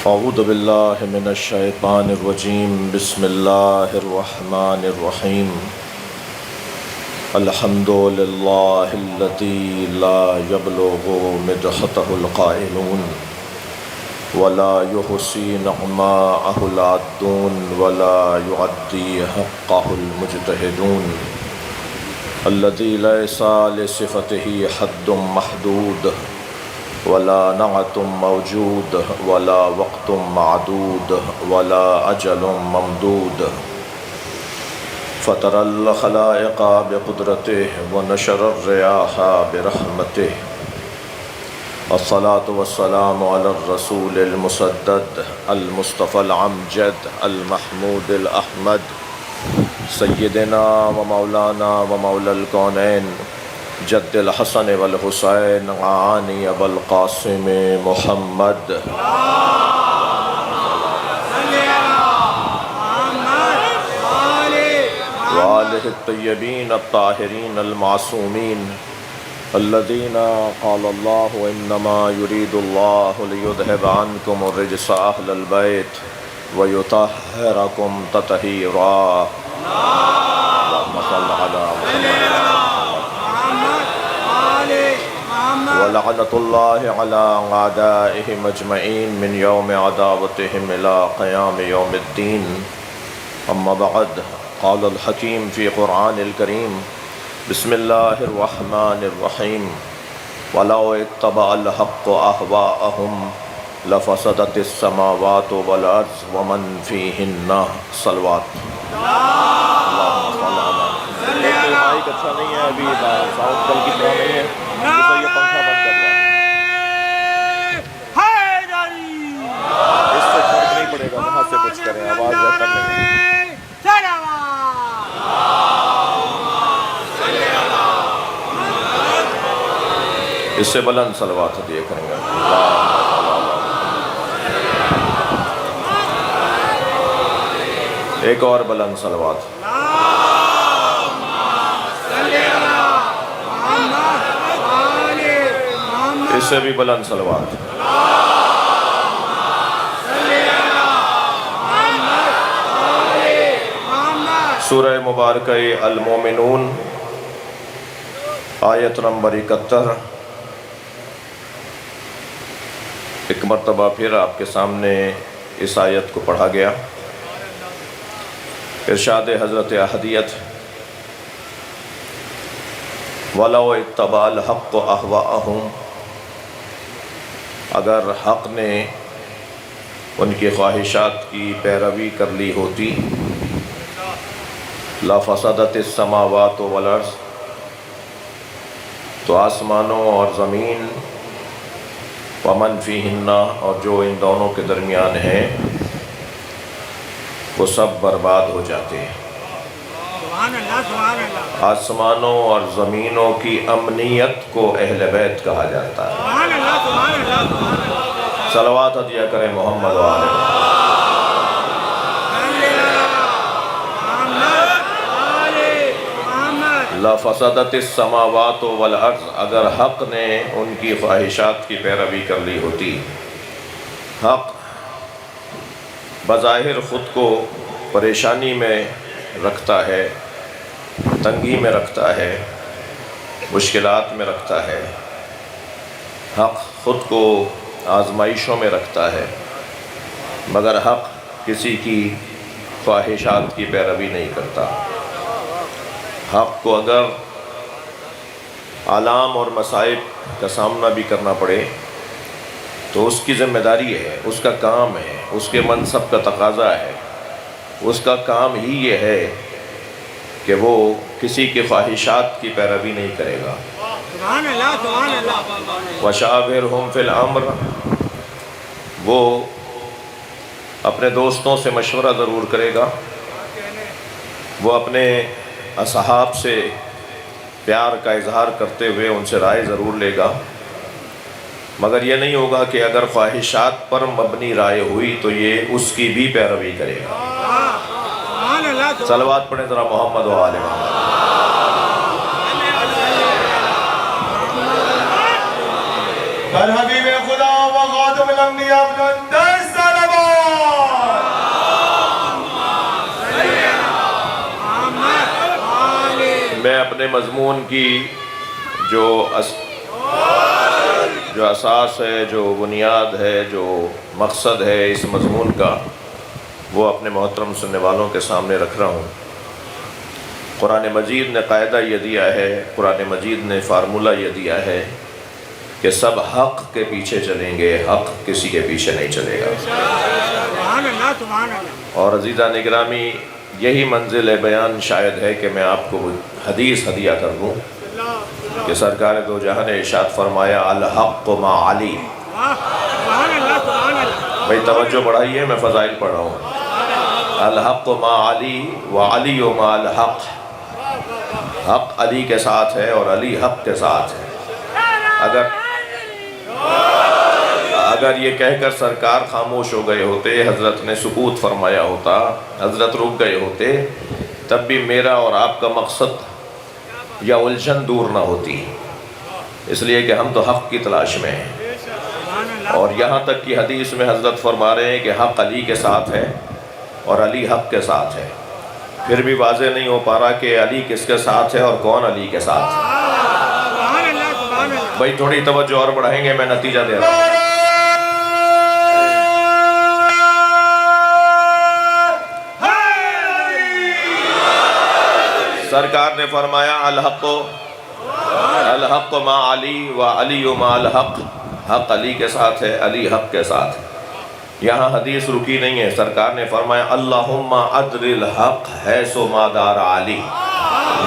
اعوذ باللہ من الشیطان الرجیم بسم اللہ الرحمن الرحیم الحمد للہ الذی لا یبلغ مدحتہ القائلون ولا یحصی نعماءہ العادون ولا یعدی حقہ المجتہدون الذی لیس لصفتہ حد محدود ولا نعت موجود ولا وقت معدود ولا اجل ممدود فطر الخلائق بقدرته ونشر الرياح برحمته الصلاة والسلام على الرسول المسدد المصطفى العمجد المحمود الأحمد سيدنا ومولانا ومولى الكونين جد الحسن والحسین عانی ابو القاسم محمد وآلہ الطیبین الطاہرین المعصومین الذین قال اللہ انما يريد اللہ لیذہب عنکم الرجس اہل البیت ویطہرکم تطہیرا اللہم صل علی محمد ولعنة الله على أعدائهم أجمعين من يوم عداوتهم إلى قيام يوم الدين أما بعد قال الحكيم في قرآن الكريم بسم الله الرحمن الرحيم ولو اتبع الحق أهواءهم لفسدت السماوات والأرض ومن فيهن صلوات اللهم صل على مائک اچھا نہیں ہے ابھی ساؤنڈ کل کی طرح نہیں ہے تو یہ پنکھا بند کر دو اس سے فرق نہیں پڑے گا وہاں سے کچھ کریں آواز بہتر نہیں اس سے بلند صلوات دیا کریں گے ایک اور بلند صلوات اس سے بھی بلند صلوات سورہ مبارکہ المومنون آیت نمبر 71 ایک مرتبہ پھر آپ کے سامنے اس آیت کو پڑھا گیا ارشاد حضرت احدیت وَلَوْ اتَّبَعَ الْحَقُّ أَهْوَاءَهُمْ اگر حق نے ان کی خواہشات کی پیروی کر لی ہوتی لَفَسَدَتِ السَّمَاوَاتُ وَالْأَرْضُ تو آسمانوں اور زمین وَمَنْ فِيهِنَّ اور جو ان دونوں کے درمیان ہیں وہ سب برباد ہو جاتے ہیں آسمانوں اور زمینوں کی امنیت کو اہل بیت کہا جاتا ہے صلوات عطیہ کریں محمد و آلہ لَفَسَدَتِ السَّمَاوَاتُ وَالْأَرْضُ اگر حق نے ان کی خواہشات کی پیروی کر لی ہوتی حق بظاہر خود کو پریشانی میں رکھتا ہے تنگی میں رکھتا ہے مشکلات میں رکھتا ہے حق خود کو آزمائشوں میں رکھتا ہے مگر حق کسی کی خواہشات کی پیروی نہیں کرتا حق کو اگر آلام اور مصائب کا سامنا بھی کرنا پڑے تو اس کی ذمہ داری ہے اس کا کام ہے اس کے منصب کا تقاضا ہے اس کا کام ہی یہ ہے کہ وہ کسی کی خواہشات کی پیروی نہیں کرے گا وَشَاوِرْهُمْ فِي الْأَمْرِ وہ اپنے دوستوں سے مشورہ ضرور کرے گا وہ اپنے اصحاب سے پیار کا اظہار کرتے ہوئے ان سے رائے ضرور لے گا مگر یہ نہیں ہوگا کہ اگر خواہشات پر مبنی رائے ہوئی تو یہ اس کی بھی پیروی کرے گا صلوات پڑھیں ذرا محمد و آلہ محمد حبیب خدا و خاتم الانبیاء میں اپنے مضمون کی جو اساس ہے، جو بنیاد ہے، جو مقصد ہے اس مضمون کا، وہ اپنے محترم سننے والوں کے سامنے رکھ رہا ہوں۔ قرآن مجید نے قاعدہ یہ دیا ہے، قرآن مجید نے فارمولہ یہ دیا ہے کہ سب حق کے پیچھے چلیں گے، حق کسی کے پیچھے نہیں چلے گا۔ اور عزیزان گرامی، یہی منزل بیان شاید ہے کہ میں آپ کو حدیث ہدیہ کر دوں کہ سرکار دو جہاں نے ارشاد فرمایا الحق مع علی۔ بھائی توجہ بڑھائیے، میں فضائل پڑھ رہا ہوں۔ الحق مع علی وعلی مع الحق، حق علی کے ساتھ ہے اور علی حق کے ساتھ ہے۔ اگر یہ کہہ کر سرکار خاموش ہو گئے ہوتے، حضرت نے سکوت فرمایا ہوتا، حضرت رک گئے ہوتے، تب بھی میرا اور آپ کا مقصد یا الجھن دور نہ ہوتی، اس لیے کہ ہم تو حق کی تلاش میں ہیں۔ اور یہاں تک کہ حدیث میں حضرت فرما رہے ہیں کہ حق علی کے ساتھ ہے اور علی حق کے ساتھ ہے، پھر بھی واضح نہیں ہو پا رہا کہ علی کس کے ساتھ ہے اور کون علی کے ساتھ ہے۔ بھائی تھوڑی توجہ اور بڑھائیں گے، میں نتیجہ دے رہا ہوں۔ سرکار نے فرمایا الحق مع علی وعلی مع الحق، حق علی کے ساتھ ہے، علی حق کے ساتھ ہے۔ یہاں حدیث رکی نہیں ہے، سرکار نے فرمایا اللہم ادر الحق حیث ما دار علی،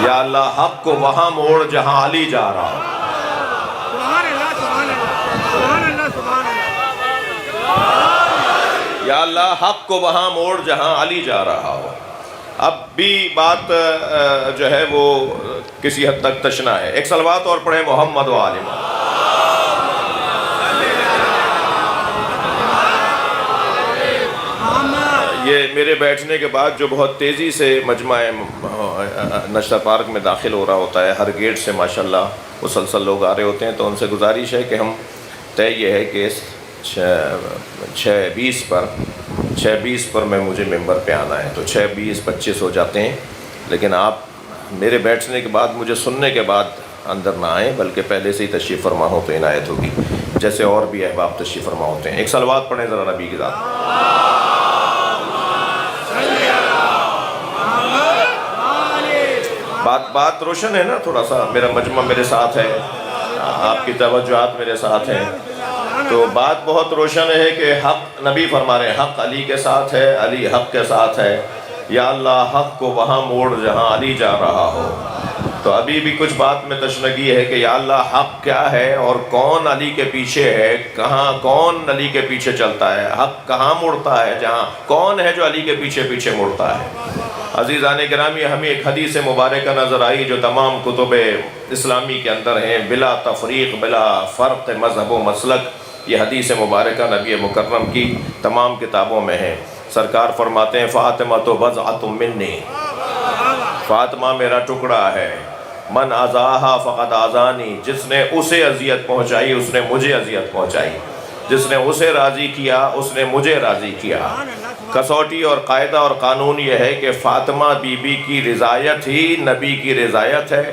یا اللہ حق کو وہاں موڑ جہاں علی جا رہا ہو۔ یا اللہ حق کو وہاں موڑ جہاں علی جا رہا ہو۔ اب بھی بات جو ہے وہ کسی حد تک تشنا ہے۔ ایک صلوات اور پڑھیں محمد و آل محمد۔ یہ میرے بیٹھنے کے بعد جو بہت تیزی سے مجمع نشتر پارک میں داخل ہو رہا ہوتا ہے، ہر گیٹ سے ماشاءاللہ مسلسل لوگ آ رہے ہوتے ہیں، تو ان سے گزارش ہے کہ ہم طے یہ ہے کہ 6:20 پر میں مجھے ممبر پہ آنا ہے، تو 6:20-25 ہو جاتے ہیں، لیکن آپ میرے بیٹھنے کے بعد مجھے سننے کے بعد اندر نہ آئیں، بلکہ پہلے سے ہی تشریف فرما ہو تو عنایت ہوگی، جیسے اور بھی احباب تشریف فرما ہوتے ہیں۔ ایک صلوات پڑھیں ذرا نبی کی ذات۔ بات روشن ہے نا؟ تھوڑا سا میرا مجمع میرے ساتھ ہے، آپ کی توجہات میرے ساتھ ہیں، تو بات بہت روشن ہے کہ حق نبی فرما رہے ہیں، حق علی کے ساتھ ہے، علی حق کے ساتھ ہے، یا اللہ حق کو وہاں موڑ جہاں علی جا رہا ہو۔ تو ابھی بھی کچھ بات میں تشنگی ہے کہ یا اللہ حق کیا ہے اور کون علی کے پیچھے ہے، کہاں کون علی کے پیچھے چلتا ہے، حق کہاں مڑتا ہے، جہاں کون ہے جو علی کے پیچھے پیچھے مڑتا ہے۔ عزیزان گرامی، ہمیں ایک حدیث مبارکہ نظر آئی جو تمام کتب اسلامی کے اندر ہیں، بلا تفریق، بلا فرق مذہب و مسلک، یہ حدیث مبارکہ نبی مکرم کی تمام کتابوں میں ہے۔ سرکار فرماتے ہیں فاطمہ تو بضعۃ منی، فاطمہ میرا ٹکڑا ہے، من اذاہا فقد اذانی، جس نے اسے اذیت پہنچائی اس نے مجھے اذیت پہنچائی، جس نے اسے راضی کیا اس نے مجھے راضی کیا۔ کسوٹی اور قاعدہ اور قانون یہ ہے کہ فاطمہ بی بی کی رضایت ہی نبی کی رضایت ہے،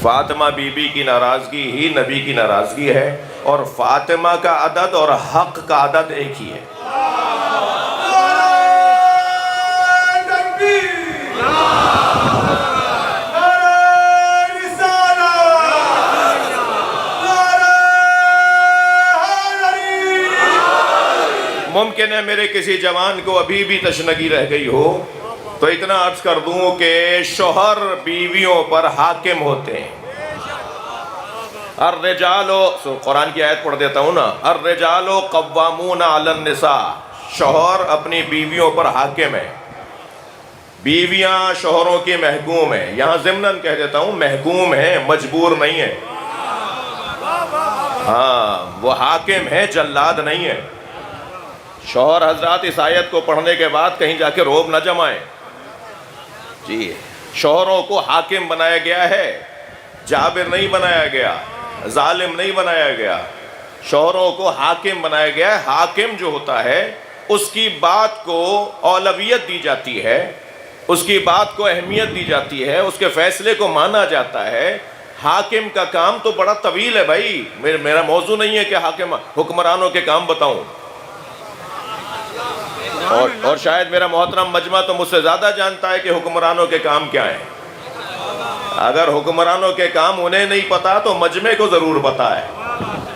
فاطمہ بی بی کی ناراضگی ہی نبی کی ناراضگی ہے، اور فاطمہ کا عدد اور حق کا عدد ایک ہی ہے۔ ممکن ہے میرے کسی جوان کو ابھی بھی تشنگی رہ گئی ہو، تو اتنا عرض کر دوں کہ شوہر بیویوں پر حاکم ہوتے ہیں۔ الرجال، قرآن کی آیت پڑھ دیتا ہوں نا، الرجال قوامون علی النساء، شوہر اپنی بیویوں پر حاکم ہے، بیویاں شوہروں کی محکوم ہیں۔ یہاں ضمناً کہہ دیتا ہوں محکوم ہیں، مجبور نہیں ہے، ہاں وہ حاکم ہے، جلاد نہیں ہے۔ شوہر حضرات اس آیت کو پڑھنے کے بعد کہیں جا کے روب نہ جمائیں، جی شوہروں کو حاکم بنایا گیا ہے، جابر نہیں بنایا گیا، ظالم نہیں بنایا گیا، شوہروں کو حاکم بنایا گیا ہے۔ حاکم جو ہوتا ہے اس کی بات کو اولویت دی جاتی ہے، اس کی بات کو اہمیت دی جاتی ہے، اس کے فیصلے کو مانا جاتا ہے۔ حاکم کا کام تو بڑا طویل ہے بھائی، میرا موضوع نہیں ہے کہ حکمرانوں کے کام بتاؤں، اور شاید میرا محترم مجمع تو مجھ سے زیادہ جانتا ہے کہ حکمرانوں کے کام کیا ہیں۔ اگر حکمرانوں کے کام انہیں نہیں پتا تو مجمع کو ضرور پتا ہے،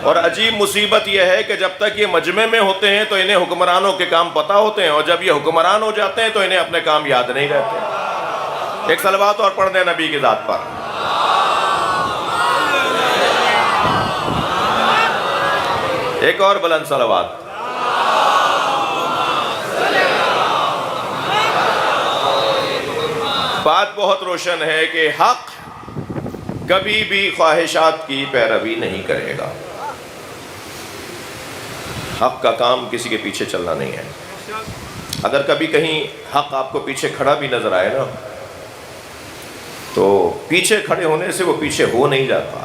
اور عجیب مصیبت یہ ہے کہ جب تک یہ مجمع میں ہوتے ہیں تو انہیں حکمرانوں کے کام پتا ہوتے ہیں، اور جب یہ حکمران ہو جاتے ہیں تو انہیں اپنے کام یاد نہیں رہتے۔ ایک صلوات اور پڑھ دیں نبی کی ذات پر۔ ایک اور بلند صلوات۔ بات بہت روشن ہے کہ حق کبھی بھی خواہشات کی پیروی نہیں کرے گا۔ حق کا کام کسی کے پیچھے چلنا نہیں ہے۔ اگر کبھی کہیں حق آپ کو پیچھے کھڑا بھی نظر آئے نا، تو پیچھے کھڑے ہونے سے وہ پیچھے ہو نہیں جاتا۔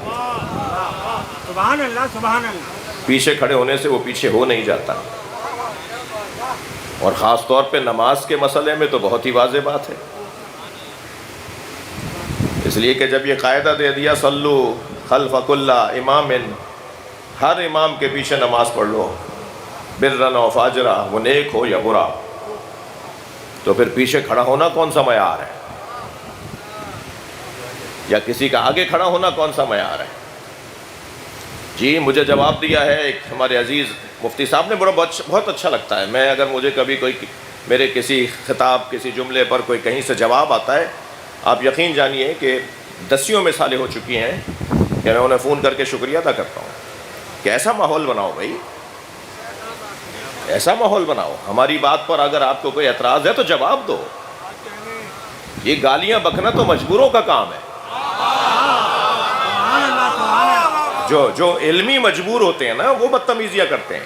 سبحان اللہ، سبحان اللہ۔ پیچھے کھڑے ہونے سے وہ پیچھے ہو نہیں جاتا، اور خاص طور پہ نماز کے مسئلے میں تو بہت ہی واضح بات ہے۔ اس لیے کہ جب یہ قاعدہ دے دیا صلو خلف کل امام، ہر امام کے پیچھے نماز پڑھ لو، برًا و فاجرا، وہ نیک ہو یا برا، تو پھر پیچھے کھڑا ہونا کون سا معیار ہے، یا کسی کا آگے کھڑا ہونا کون سا معیار ہے؟ جی مجھے جواب دیا ہے ایک ہمارے عزیز مفتی صاحب نے، بہت اچھا لگتا ہے۔ میں اگر مجھے کبھی کوئی میرے کسی خطاب، کسی جملے پر کوئی کہیں سے جواب آتا ہے، آپ یقین جانیے کہ دسیوں مثالیں ہو چکی ہیں کہ میں انہیں فون کر کے شکریہ ادا کرتا ہوں کہ ایسا ماحول بناؤ بھائی، ایسا ماحول بناؤ۔ ہماری بات پر اگر آپ کو کوئی اعتراض ہے تو جواب دو۔ یہ گالیاں بکنا تو مجبوروں کا کام ہے۔ جو علمی مجبور ہوتے ہیں نا وہ بدتمیزیاں کرتے ہیں،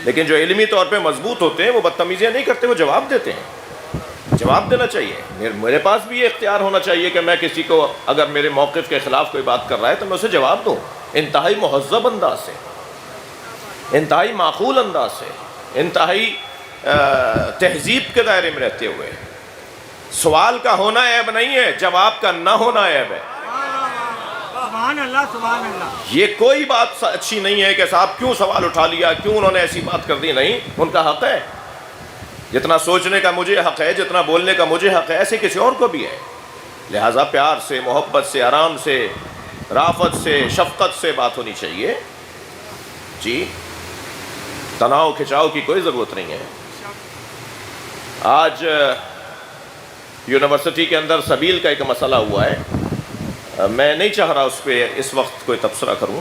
لیکن جو علمی طور پہ مضبوط ہوتے ہیں وہ بدتمیزیاں نہیں کرتے، وہ جواب دیتے ہیں۔ جواب دینا چاہیے۔ میرے پاس بھی یہ اختیار ہونا چاہیے کہ میں کسی کو اگر میرے موقف کے خلاف کوئی بات کر رہا ہے تو میں اسے جواب دوں، انتہائی مہذب انداز سے، انتہائی معقول انداز سے، انتہائی تہذیب کے دائرے میں رہتے ہوئے۔ سوال کا ہونا عیب نہیں ہے، جواب کا نہ ہونا عیب ہے۔ سبحان اللہ، سبحان اللہ۔ یہ کوئی بات اچھی نہیں ہے کہ صاحب کیوں سوال اٹھا لیا، کیوں انہوں نے ایسی بات کر دی۔ نہیں، ان کا حق ہے، جتنا سوچنے کا مجھے حق ہے، جتنا بولنے کا مجھے حق ہے، ایسے کسی اور کو بھی ہے۔ لہٰذا پیار سے، محبت سے، آرام سے، رافت سے، شفقت سے بات ہونی چاہیے۔ جی تناؤ کھچاؤ کی کوئی ضرورت نہیں ہے۔ آج یونیورسٹی کے اندر سبیل کا ایک مسئلہ ہوا ہے، میں نہیں چاہ رہا اس پہ اس وقت کوئی تبصرہ کروں۔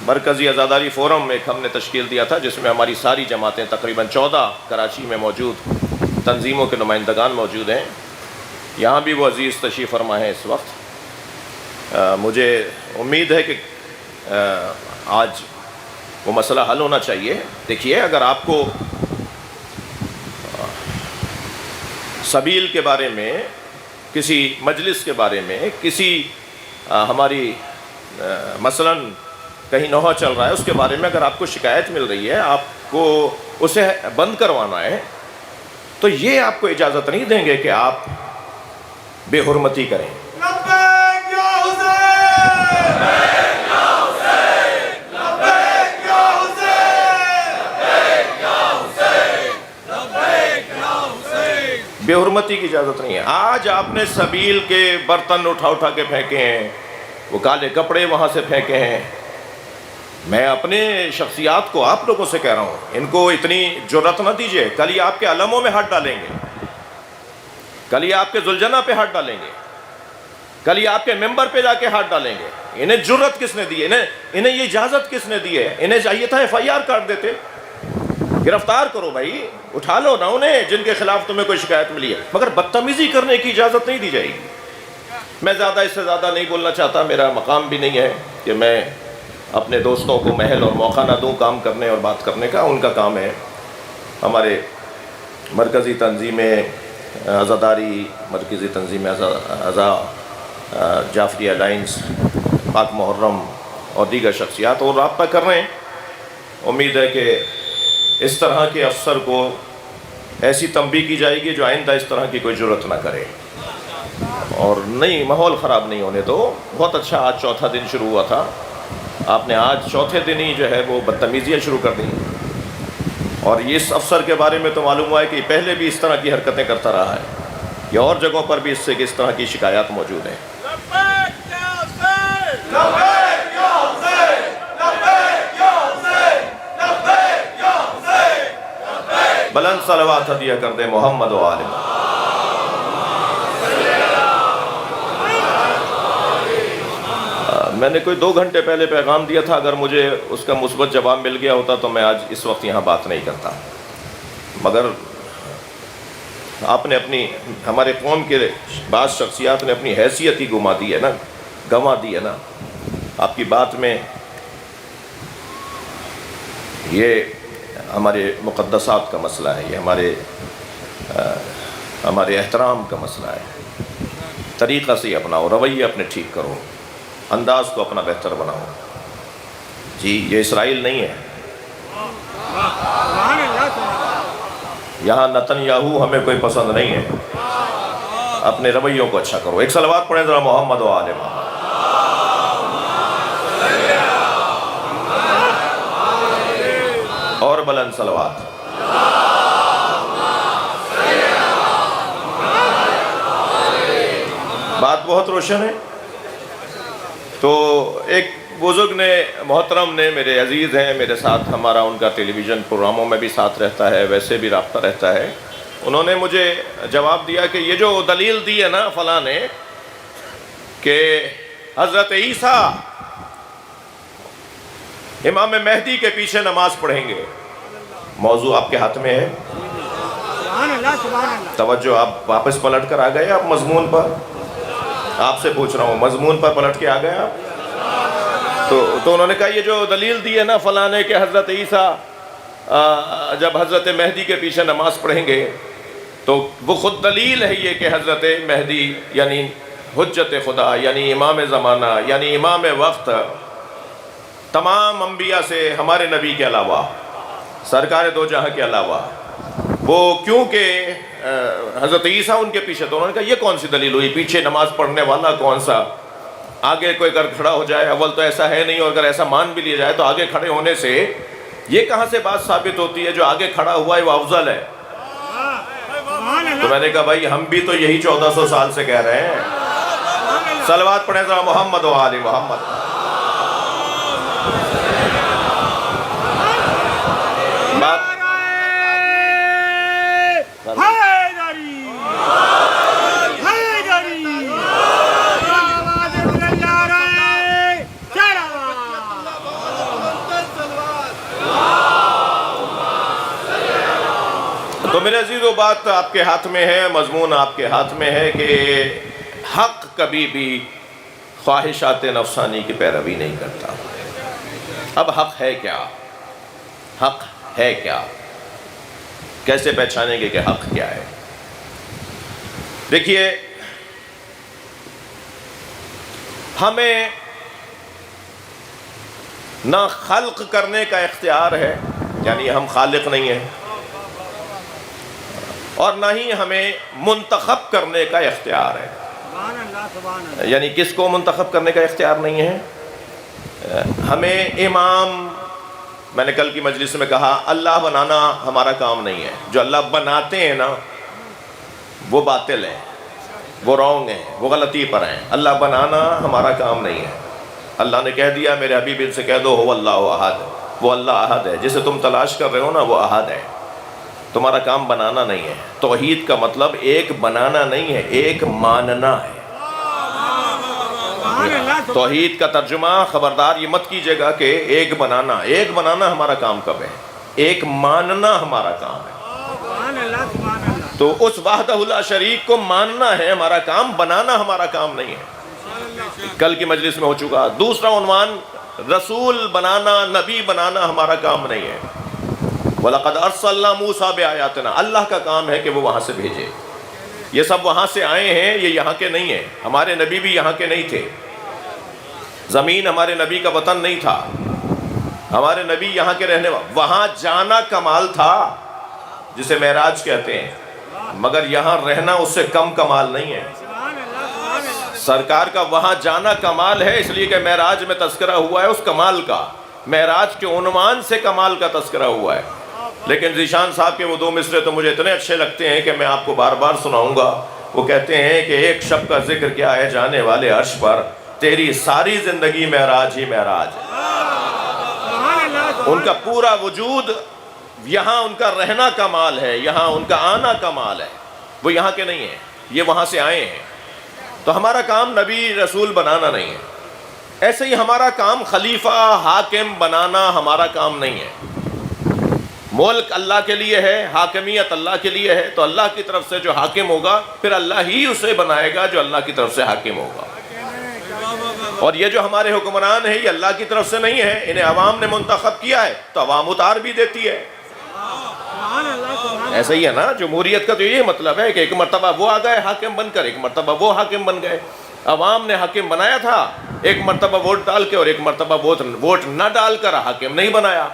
مرکزی عزاداری فورم ایک ہم نے تشکیل دیا تھا جس میں ہماری ساری جماعتیں، تقریباً 14 کراچی میں موجود تنظیموں کے نمائندگان موجود ہیں، یہاں بھی وہ عزیز تشریف فرما ہے اس وقت۔ مجھے امید ہے کہ آج وہ مسئلہ حل ہونا چاہیے۔ دیکھیے، اگر آپ کو سبیل کے بارے میں، کسی مجلس کے بارے میں، کسی ہماری مثلاً کہیں نوحہ چل رہا ہے اس کے بارے میں اگر آپ کو شکایت مل رہی ہے، آپ کو اسے بند کروانا ہے، تو یہ آپ کو اجازت نہیں دیں گے کہ آپ بے حرمتی کریں۔ لبیک یا حسین، لبیک یا حسین، لبیک یا حسین، لبیک یا حسین، لبیک یا حسین۔ بے حرمتی کی اجازت نہیں ہے۔ آج آپ نے سبیل کے برتن اٹھا کے پھینکے ہیں، وہ کالے کپڑے وہاں سے پھینکے ہیں۔ میں اپنے شخصیات کو آپ لوگوں سے کہہ رہا ہوں، ان کو اتنی جرأت نہ دیجیے، کل یہ آپ کے علموں میں ہاتھ ڈالیں گے، کل یہ آپ کے ذوالجنہ پہ ہاتھ ڈالیں گے، کل یہ آپ کے ممبر پہ جا کے ہاتھ ڈالیں گے۔ انہیں جرأت کس نے دی ہے؟ انہیں یہ اجازت کس نے دی ہے؟ انہیں چاہیے تھا FIR کاٹ دیتے، گرفتار کرو بھائی، اٹھا لو نا انہیں جن کے خلاف تمہیں کوئی شکایت ملی ہے، مگر بدتمیزی کرنے کی اجازت نہیں دی جائے گی۔ میں زیادہ اس سے زیادہ نہیں بولنا چاہتا، میرا مقام بھی نہیں ہے کہ میں اپنے دوستوں کو محل اور موقع نہ دوں کام کرنے اور بات کرنے کا، ان کا کام ہے۔ ہمارے مرکزی تنظیم عزاداری، مرکزی تنظیم جعفری الائنس، پاک محرم اور دیگر شخصیات اور رابطہ کر رہے ہیں۔ امید ہے کہ اس طرح کے افسر کو ایسی تنبیہ کی جائے گی جو آئندہ اس طرح کی کوئی جرت نہ کرے، اور نہیں ماحول خراب نہیں ہونے دو۔ بہت اچھا، آج چوتھا دن شروع ہوا تھا، آپ نے آج چوتھے دن ہی جو ہے وہ بدتمیزیاں شروع کر دیں، اور اس افسر کے بارے میں تو معلوم ہوا ہے کہ پہلے بھی اس طرح کی حرکتیں کرتا رہا ہے، یا اور جگہوں پر بھی اس سے اس طرح کی شکایات موجود ہیں۔ بلند صلوات ہدیہ کر دیں محمد و آل محمد۔ میں نے کوئی 2 گھنٹے پہلے پیغام دیا تھا، اگر مجھے اس کا مثبت جواب مل گیا ہوتا تو میں آج اس وقت یہاں بات نہیں کرتا، مگر آپ نے ہمارے قوم کے بعض شخصیات نے اپنی حیثیت ہی گنوا دی ہے نا۔ آپ کی بات میں یہ ہمارے مقدسات کا مسئلہ ہے، یہ ہمارے احترام کا مسئلہ ہے۔ طریقہ سے اپناؤ، رویہ اپنے ٹھیک کرو، انداز کو اپنا بہتر بناؤ۔ جی یہ اسرائیل نہیں ہے، یہاں نتن یاہو ہمیں کوئی پسند نہیں ہے۔ اپنے رویوں کو اچھا کرو۔ ایک صلوات پڑھیں ذرا محمد و آل محمد۔ اور بلند صلوات۔ بات بہت روشن ہے۔ تو ایک بزرگ نے، محترم نے، میرے عزیز ہیں، میرے ساتھ ہمارا ان کا ٹیلی ویژن پروگراموں میں بھی ساتھ رہتا ہے، ویسے بھی رابطہ رہتا ہے، انہوں نے مجھے جواب دیا کہ یہ جو دلیل دی ہے نا فلاں نے کہ حضرت عیسیٰ امام مہدی کے پیچھے نماز پڑھیں گے، موضوع آپ کے ہاتھ میں ہے۔ توجہ، آپ واپس پلٹ کر آ گئے، آپ مضمون پر، آپ سے پوچھ رہا ہوں، مضمون پر پلٹ کے آ گئے آپ؟ تو انہوں نے کہا یہ جو دلیل دی ہے نا فلاں نے کہ حضرت عیسیٰ جب حضرت مہدی کے پیچھے نماز پڑھیں گے تو وہ خود دلیل ہے یہ کہ حضرت مہدی یعنی حجت خدا، یعنی امام زمانہ، یعنی امام وقت، تمام انبیاء سے ہمارے نبی کے علاوہ، سرکار دو جہاں کے علاوہ، وہ کیونکہ حضرت عیسیٰ ان کے پیچھے، تو انہوں نے کہا یہ کون سی دلیل ہوئی؟ پیچھے نماز پڑھنے والا کون سا؟ آگے کوئی اگر کھڑا ہو جائے، اول تو ایسا ہے نہیں، اور اگر ایسا مان بھی لیا جائے تو آگے کھڑے ہونے سے یہ کہاں سے بات ثابت ہوتی ہے جو آگے کھڑا ہوا ہے وہ افضل ہے؟ تو میں نے کہا بھائی ہم بھی تو یہی 1400 سال سے کہہ رہے ہیں۔ صلوات پڑھیں ذرا محمد و آل محمد۔ تو میرے عزیزو، بات آپ کے ہاتھ میں ہے، مضمون آپ کے ہاتھ میں ہے کہ حق کبھی بھی خواہشات نفسانی کی پیروی نہیں کرتا۔ اب حق ہے کیا؟ حق ہے کیا؟ کیسے پہچانیں گے کہ حق کیا ہے؟ دیکھیے، ہمیں نہ خلق کرنے کا اختیار ہے، یعنی ہم خالق نہیں ہیں، اور نہ ہی ہمیں منتخب کرنے کا اختیار ہے۔ یعنی کس کو منتخب کرنے کا اختیار نہیں ہے؟ ہمیں امام، میں نے کل کی مجلس میں کہا، اللہ بنانا ہمارا کام نہیں ہے۔ جو اللہ بناتے ہیں نا وہ باطل ہیں، وہ رونگ ہیں، وہ غلطی پر ہیں۔ اللہ بنانا ہمارا کام نہیں ہے۔ اللہ نے کہہ دیا، میرے حبیب ان سے کہہ دو، هو اللہ احد، وہ اللہ احد ہے، جسے تم تلاش کر رہے ہو نا وہ احد ہے۔ تمہارا کام بنانا نہیں ہے۔ توحید کا مطلب ایک بنانا نہیں ہے، ایک ماننا ہے۔ توحید کا ترجمہ، خبردار یہ مت کیجئے گا کہ ایک بنانا ہمارا کام کب ہے؟ ایک ماننا ہمارا کام ہے۔ تو اس وحدہ لا شریک کو ماننا ہے ہمارا کام، بنانا ہمارا کام نہیں ہے۔ کل کی مجلس میں ہو چکا۔ دوسرا عنوان، رسول بنانا، نبی بنانا ہمارا کام نہیں ہے۔ وَلَقَدْ أَرْسَلْنَا مُوسَىٰ بِآيَاتِنَا، اللہ کا کام ہے کہ وہ وہاں سے بھیجے۔ یہ سب وہاں سے آئے ہیں، یہ یہاں کے نہیں ہیں۔ ہمارے نبی بھی یہاں کے نہیں تھے، زمین ہمارے نبی کا وطن نہیں تھا، ہمارے نبی یہاں کے رہنے والے، وہاں جانا کمال تھا، جسے معراج کہتے ہیں، مگر یہاں رہنا اس سے کم کمال نہیں ہے۔ سرکار کا وہاں جانا کمال ہے، اس لیے کہ معراج میں تذکرہ ہوا ہے اس کمال کا، معراج کے عنوان سے کمال کا تذکرہ ہوا ہے۔ لیکن ذیشان صاحب کے وہ دو مصرے تو مجھے اتنے اچھے لگتے ہیں کہ میں آپ کو بار بار سناؤں گا۔ وہ کہتے ہیں کہ ایک شب کا ذکر کیا ہے جانے والے عرش پر، تیری ساری زندگی معراج ہی معراج ہے۔ ان کا پورا وجود، یہاں ان کا رہنا کمال ہے، یہاں ان کا آنا کمال ہے، وہ یہاں کے نہیں ہیں، یہ وہاں سے آئے ہیں۔ تو ہمارا کام نبی رسول بنانا نہیں ہے، ایسے ہی ہمارا کام خلیفہ حاکم بنانا ہمارا کام نہیں ہے۔ ملک اللہ کے لیے ہے، حاکمیت اللہ کے لیے ہے، تو اللہ کی طرف سے جو حاکم ہوگا پھر اللہ ہی اسے بنائے گا جو اللہ کی طرف سے حاکم ہوگا۔ اور یہ جو ہمارے حکمران ہیں یہ اللہ کی طرف سے نہیں ہے، انہیں عوام نے منتخب کیا ہے تو عوام اتار بھی دیتی ہے۔ ایسا ہی ہے نا، جمہوریت کا تو یہ مطلب ہے کہ ایک مرتبہ وہ آ گئے حاکم بن کر، ایک مرتبہ وہ حاکم بن گئے۔ عوام نے حاکم بنایا تھا، ایک مرتبہ ووٹ ڈال کے اور ایک مرتبہ ووٹ نہ ڈال کر حاکم نہیں بنایا۔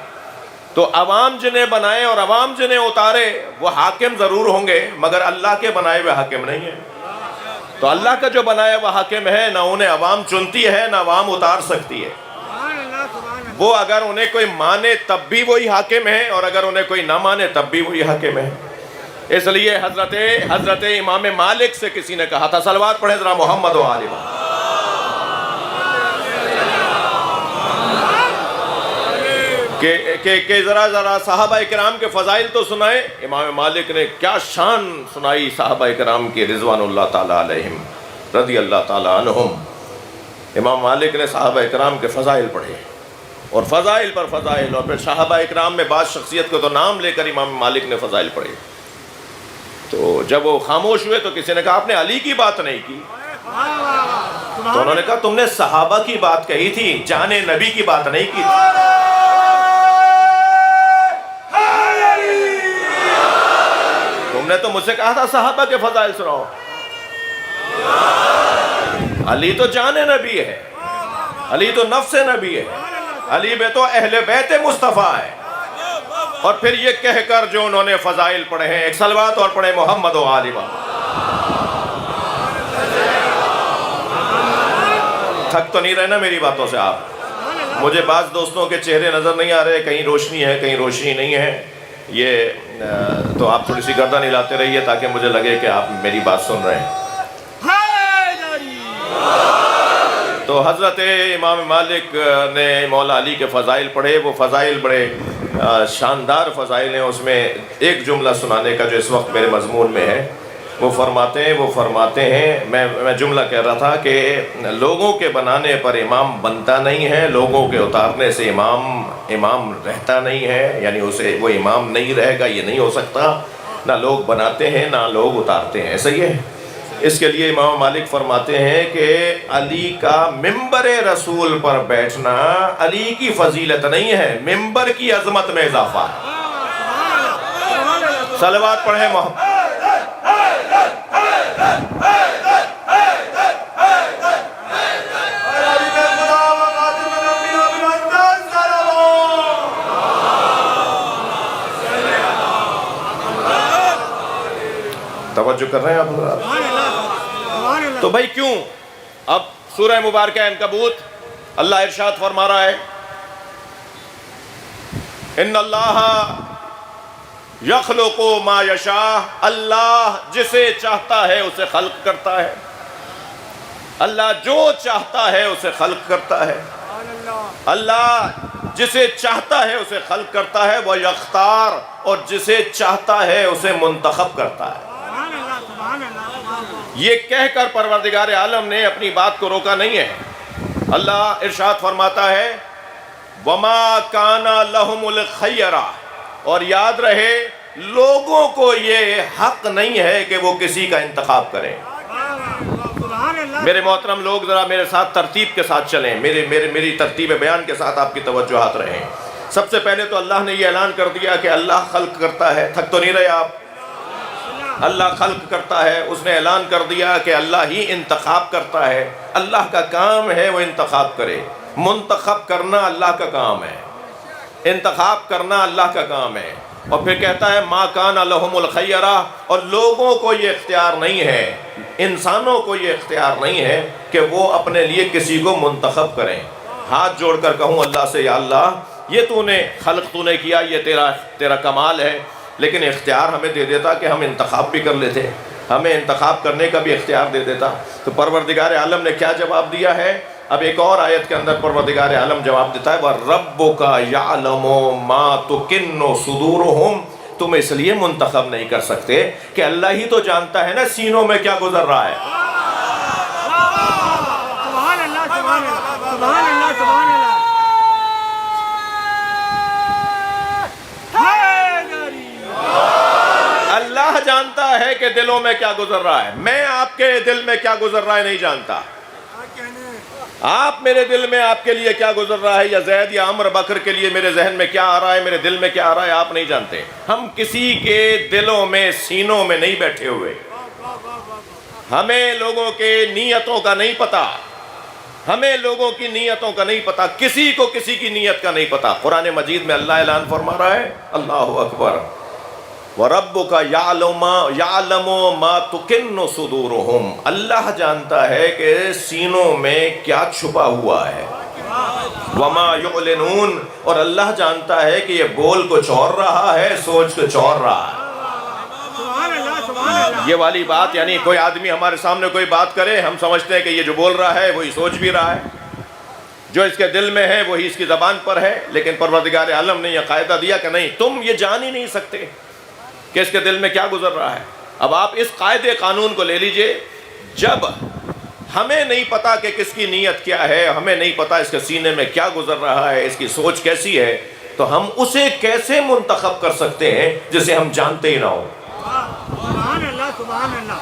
تو عوام جنہیں بنائے اور عوام جنہیں اتارے وہ حاکم ضرور ہوں گے، مگر اللہ کے بنائے ہوئے حاکم نہیں ہیں۔ تو اللہ کا جو بنایا ہوا حاکم ہے، نہ انہیں عوام چنتی ہے نہ عوام اتار سکتی ہے۔ وہ اگر انہیں کوئی مانے تب بھی وہی حاکم ہے، اور اگر انہیں کوئی نہ مانے تب بھی وہی حاکم ہے۔ اس لیے حضرت امام مالک سے کسی نے کہا تھا، صلوات پڑھیں ذرا محمد و آل محمد، کہ ذرا صحابہ کرام کے فضائل تو سنائے۔ امام مالک نے کیا شان سنائی صحابہ کرام کی رضوان اللہ تعالیٰ علیہم رضی اللہ تعالیٰ عنہم۔ امام مالک نے صحابہ کرام کے فضائل پڑھے، اور فضائل پر فضائل، اور پھر صحابہ کرام میں بعض شخصیت کو تو نام لے کر امام مالک نے فضائل پڑھے۔ تو جب وہ خاموش ہوئے تو کسی نے کہا آپ نے علی کی بات نہیں کی، تو انہوں نے کہا تم نے صحابہ کی بات کہی تھی، جان نبی کی بات نہیں کی تھی۔ تم نے تو مجھ سے کہا تھا صحابہ کے فضائل سناؤ۔ علی تو جان نبی ہے، علی تو نفس نبی ہے، علی میں تو اہل بیت مصطفیٰ ہے۔ اور پھر یہ کہہ کر جو انہوں نے فضائل پڑھے ہیں، ایک صلوات اور پڑھے محمد و آل محمد۔ تھک تو نہیں رہے نا میری باتوں سے آپ؟ مجھے بعض دوستوں کے چہرے نظر نہیں آ رہے، کہیں روشنی ہے کہیں روشنی نہیں ہے، یہ تو آپ تھوڑی سی گردن ہلاتے رہیے تاکہ مجھے لگے کہ آپ میری بات سن رہے ہیں۔ تو حضرت امام مالک نے مولا علی کے فضائل پڑھے، وہ فضائل بڑے شاندار فضائل ہیں۔ اس میں ایک جملہ سنانے کا جو اس وقت میرے مضمون میں ہے، وہ فرماتے ہیں میں جملہ کہہ رہا تھا کہ لوگوں کے بنانے پر امام بنتا نہیں ہے، لوگوں کے اتارنے سے امام رہتا نہیں ہے، یعنی اسے وہ امام نہیں رہے گا، یہ نہیں ہو سکتا۔ نہ لوگ بناتے ہیں نہ لوگ اتارتے ہیں، ایسا ہی ہے۔ اس کے لیے امام مالک فرماتے ہیں کہ علی کا ممبر رسول پر بیٹھنا علی کی فضیلت نہیں ہے، ممبر کی عظمت میں اضافہ ہے۔ صلوات پڑھیں محمد۔ توجہ کر رہے ہیں آپ؟ تو بھائی کیوں؟ اب سورہ مبارکہ عنکبوت اللہ ارشاد فرما رہا ہے، ان اللہ یخلق ما یشاء، اللہ جسے چاہتا ہے اسے خلق کرتا ہے، اللہ جو چاہتا ہے اسے خلق کرتا ہے، اللہ جسے چاہتا ہے اسے خلق کرتا ہے، وہ یختار، اور جسے چاہتا ہے اسے منتخب کرتا ہے۔ یہ کہہ کر پروردگار عالم نے اپنی بات کو روکا نہیں ہے۔ اللہ ارشاد فرماتا ہے وَمَا كَانَ لَهُمُ الْخِيَرَةُ، اور یاد رہے لوگوں کو یہ حق نہیں ہے کہ وہ کسی کا انتخاب کریں۔ میرے محترم لوگ ذرا میرے ساتھ ترتیب کے ساتھ چلیں، میری ترتیب بیان کے ساتھ آپ کی توجہات رہیں۔ سب سے پہلے تو اللہ نے یہ اعلان کر دیا کہ اللہ خلق کرتا ہے، تھک تو نہیں رہے آپ؟ اللہ خلق کرتا ہے، اس نے اعلان کر دیا کہ اللہ ہی انتخاب کرتا ہے، اللہ کا کام ہے وہ انتخاب کرے، منتخب کرنا اللہ کا کام ہے۔ انتخاب کرنا اللہ کا کام ہے۔ اور پھر کہتا ہے ما کان لہم الخیرہ، اور لوگوں کو یہ اختیار نہیں ہے، انسانوں کو یہ اختیار نہیں ہے کہ وہ اپنے لیے کسی کو منتخب کریں۔ ہاتھ جوڑ کر کہوں اللہ سے، یا اللہ یہ تو نے خلق تو نے کیا، یہ تیرا کمال ہے، لیکن اختیار ہمیں دے دیتا کہ ہم انتخاب بھی کر لیتے، ہمیں انتخاب کرنے کا بھی اختیار دے دیتا۔ تو پروردگار عالم نے کیا جواب دیا ہے؟ اب ایک اور آیت کے اندر پروردگار عالم جواب دیتا ہے وَرَبُّكَ يَعْلَمُ مَا تُكِنُّ صُدُورُهُمْ۔ تم اس لیے منتخب نہیں کر سکتے کہ اللہ ہی تو جانتا ہے نا سینوں میں کیا گزر رہا ہے۔ سبحان اللہ، سبحان اللہ، سبحان اللہ، سبحان اللہ۔ اللہ جانتا ہے کہ دلوں میں کیا گزر رہا ہے، میں آپ کے دل میں کیا گزر رہا ہے نہیں جانتا۔ آپ میرے دل میں آپ کے لیے کیا گزر رہا ہے، یا زید یا عمر بکر کے لیے میرے ذہن میں کیا آ رہا ہے، میرے دل میں کیا آ رہا ہے، آپ نہیں جانتے۔ ہم کسی کے دلوں میں سینوں میں نہیں بیٹھے ہوئے، ہمیں لوگوں کے نیتوں کا نہیں پتا، ہمیں لوگوں کی نیتوں کا نہیں پتا، کسی کو کسی کی نیت کا نہیں پتا۔ قرآن مجید میں اللہ اعلان فرما رہا ہے، اللہ اکبر، وَرَبُّكَ يَعْلَمُ مَا تُكِنُّ صُدُورُهُمْ۔ اللہ جانتا ہے کہ سینوں میں کیا چھپا ہوا ہے، وَمَا يُعْلِنُونَ، اور اللہ جانتا ہے کہ یہ بول کچھ اور رہا ہے، سوچ کچھ اور رہا ہے۔ یہ والی بات، یعنی کوئی آدمی ہمارے سامنے کوئی بات کرے، ہم سمجھتے ہیں کہ یہ جو بول رہا ہے وہی سوچ بھی رہا ہے، جو اس کے دل میں ہے وہی اس کی زبان پر ہے، لیکن پروردگار عالم نے یہ قاعدہ دیا کہ نہیں، تم یہ جان ہی نہیں سکتے کہ اس کے دل میں کیا گزر رہا ہے۔ اب آپ اس قاعدے قانون کو لے لیجئے، جب ہمیں نہیں پتا کہ کس کی نیت کیا ہے، ہمیں نہیں پتا اس کے سینے میں کیا گزر رہا ہے، اس کی سوچ کیسی ہے، تو ہم اسے کیسے منتخب کر سکتے ہیں جسے ہم جانتے ہی نہ ہوں۔ سبحان اللہ، سبحان اللہ۔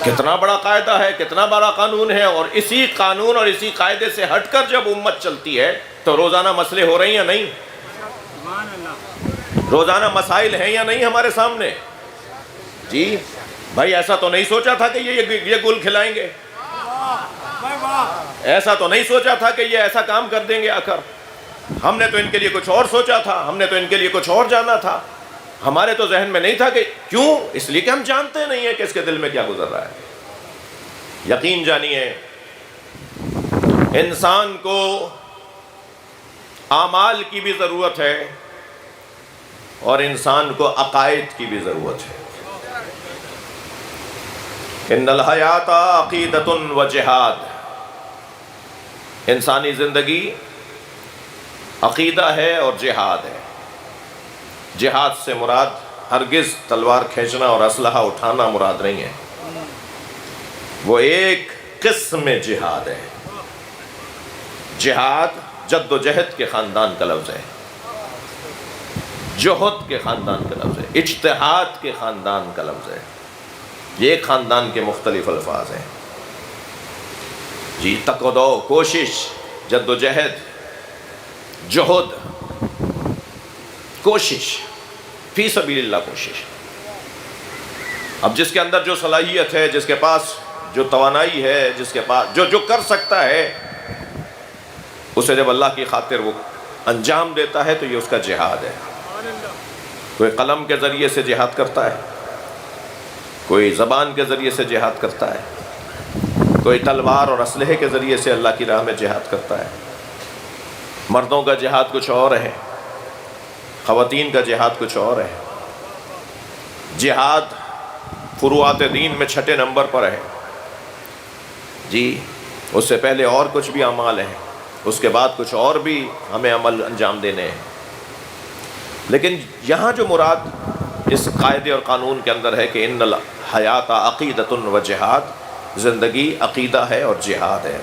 کتنا بڑا قاعدہ ہے، کتنا بڑا قانون ہے، اور اسی قانون اور اسی قاعدے سے ہٹ کر جب امت چلتی ہے تو روزانہ مسئلے ہو رہے ہیں یا نہیں؟ سبحان اللہ۔ روزانہ مسائل ہیں یا نہیں ہمارے سامنے؟ جی بھائی، ایسا تو نہیں سوچا تھا کہ یہ گل کھلائیں گے، ایسا تو نہیں سوچا تھا کہ یہ ایسا کام کر دیں گے آ کر، ہم نے تو ان کے لیے کچھ اور سوچا تھا، ہم نے تو ان کے لیے کچھ اور جانا تھا، ہمارے تو ذہن میں نہیں تھا کہ کیوں؟ اس لیے کہ ہم جانتے نہیں ہیں کہ اس کے دل میں کیا گزر رہا ہے۔ یقین جانیے، انسان کو اعمال کی بھی ضرورت ہے اور انسان کو عقائد کی بھی ضرورت ہے۔ ان الحیات عقیدۃ و جہاد، انسانی زندگی عقیدہ ہے اور جہاد ہے۔ جہاد سے مراد ہرگز تلوار کھینچنا اور اسلحہ اٹھانا مراد نہیں ہے، وہ ایک قسم جہاد ہے۔ جہاد جد و جہد کے خاندان کا لفظ ہے، جہد کے خاندان کا لفظ ہے، اجتہاد کے خاندان کا لفظ ہے، یہ ایک خاندان کے مختلف الفاظ ہیں۔ جی، تقدو، کوشش، جد و جہد، جہد، کوشش، فی سبیل اللہ کوشش۔ اب جس کے اندر جو صلاحیت ہے، جس کے پاس جو توانائی ہے، جس کے پاس جو کر سکتا ہے، اسے جب اللہ کی خاطر وہ انجام دیتا ہے تو یہ اس کا جہاد ہے۔ کوئی قلم کے ذریعے سے جہاد کرتا ہے، کوئی زبان کے ذریعے سے جہاد کرتا ہے، کوئی تلوار اور اسلحے کے ذریعے سے اللہ کی راہ میں جہاد کرتا ہے۔ مردوں کا جہاد کچھ اور ہے، خواتین کا جہاد کچھ اور ہے۔ جہاد فروعات دین میں 6 نمبر پر ہے۔ جی، اس سے پہلے اور کچھ بھی اعمال ہیں، اس کے بعد کچھ اور بھی ہمیں عمل انجام دینے ہیں، لیکن یہاں جو مراد اس قاعدے اور قانون کے اندر ہے کہ ان الحیات عقیدۃ و جہاد، زندگی عقیدہ ہے اور جہاد ہے۔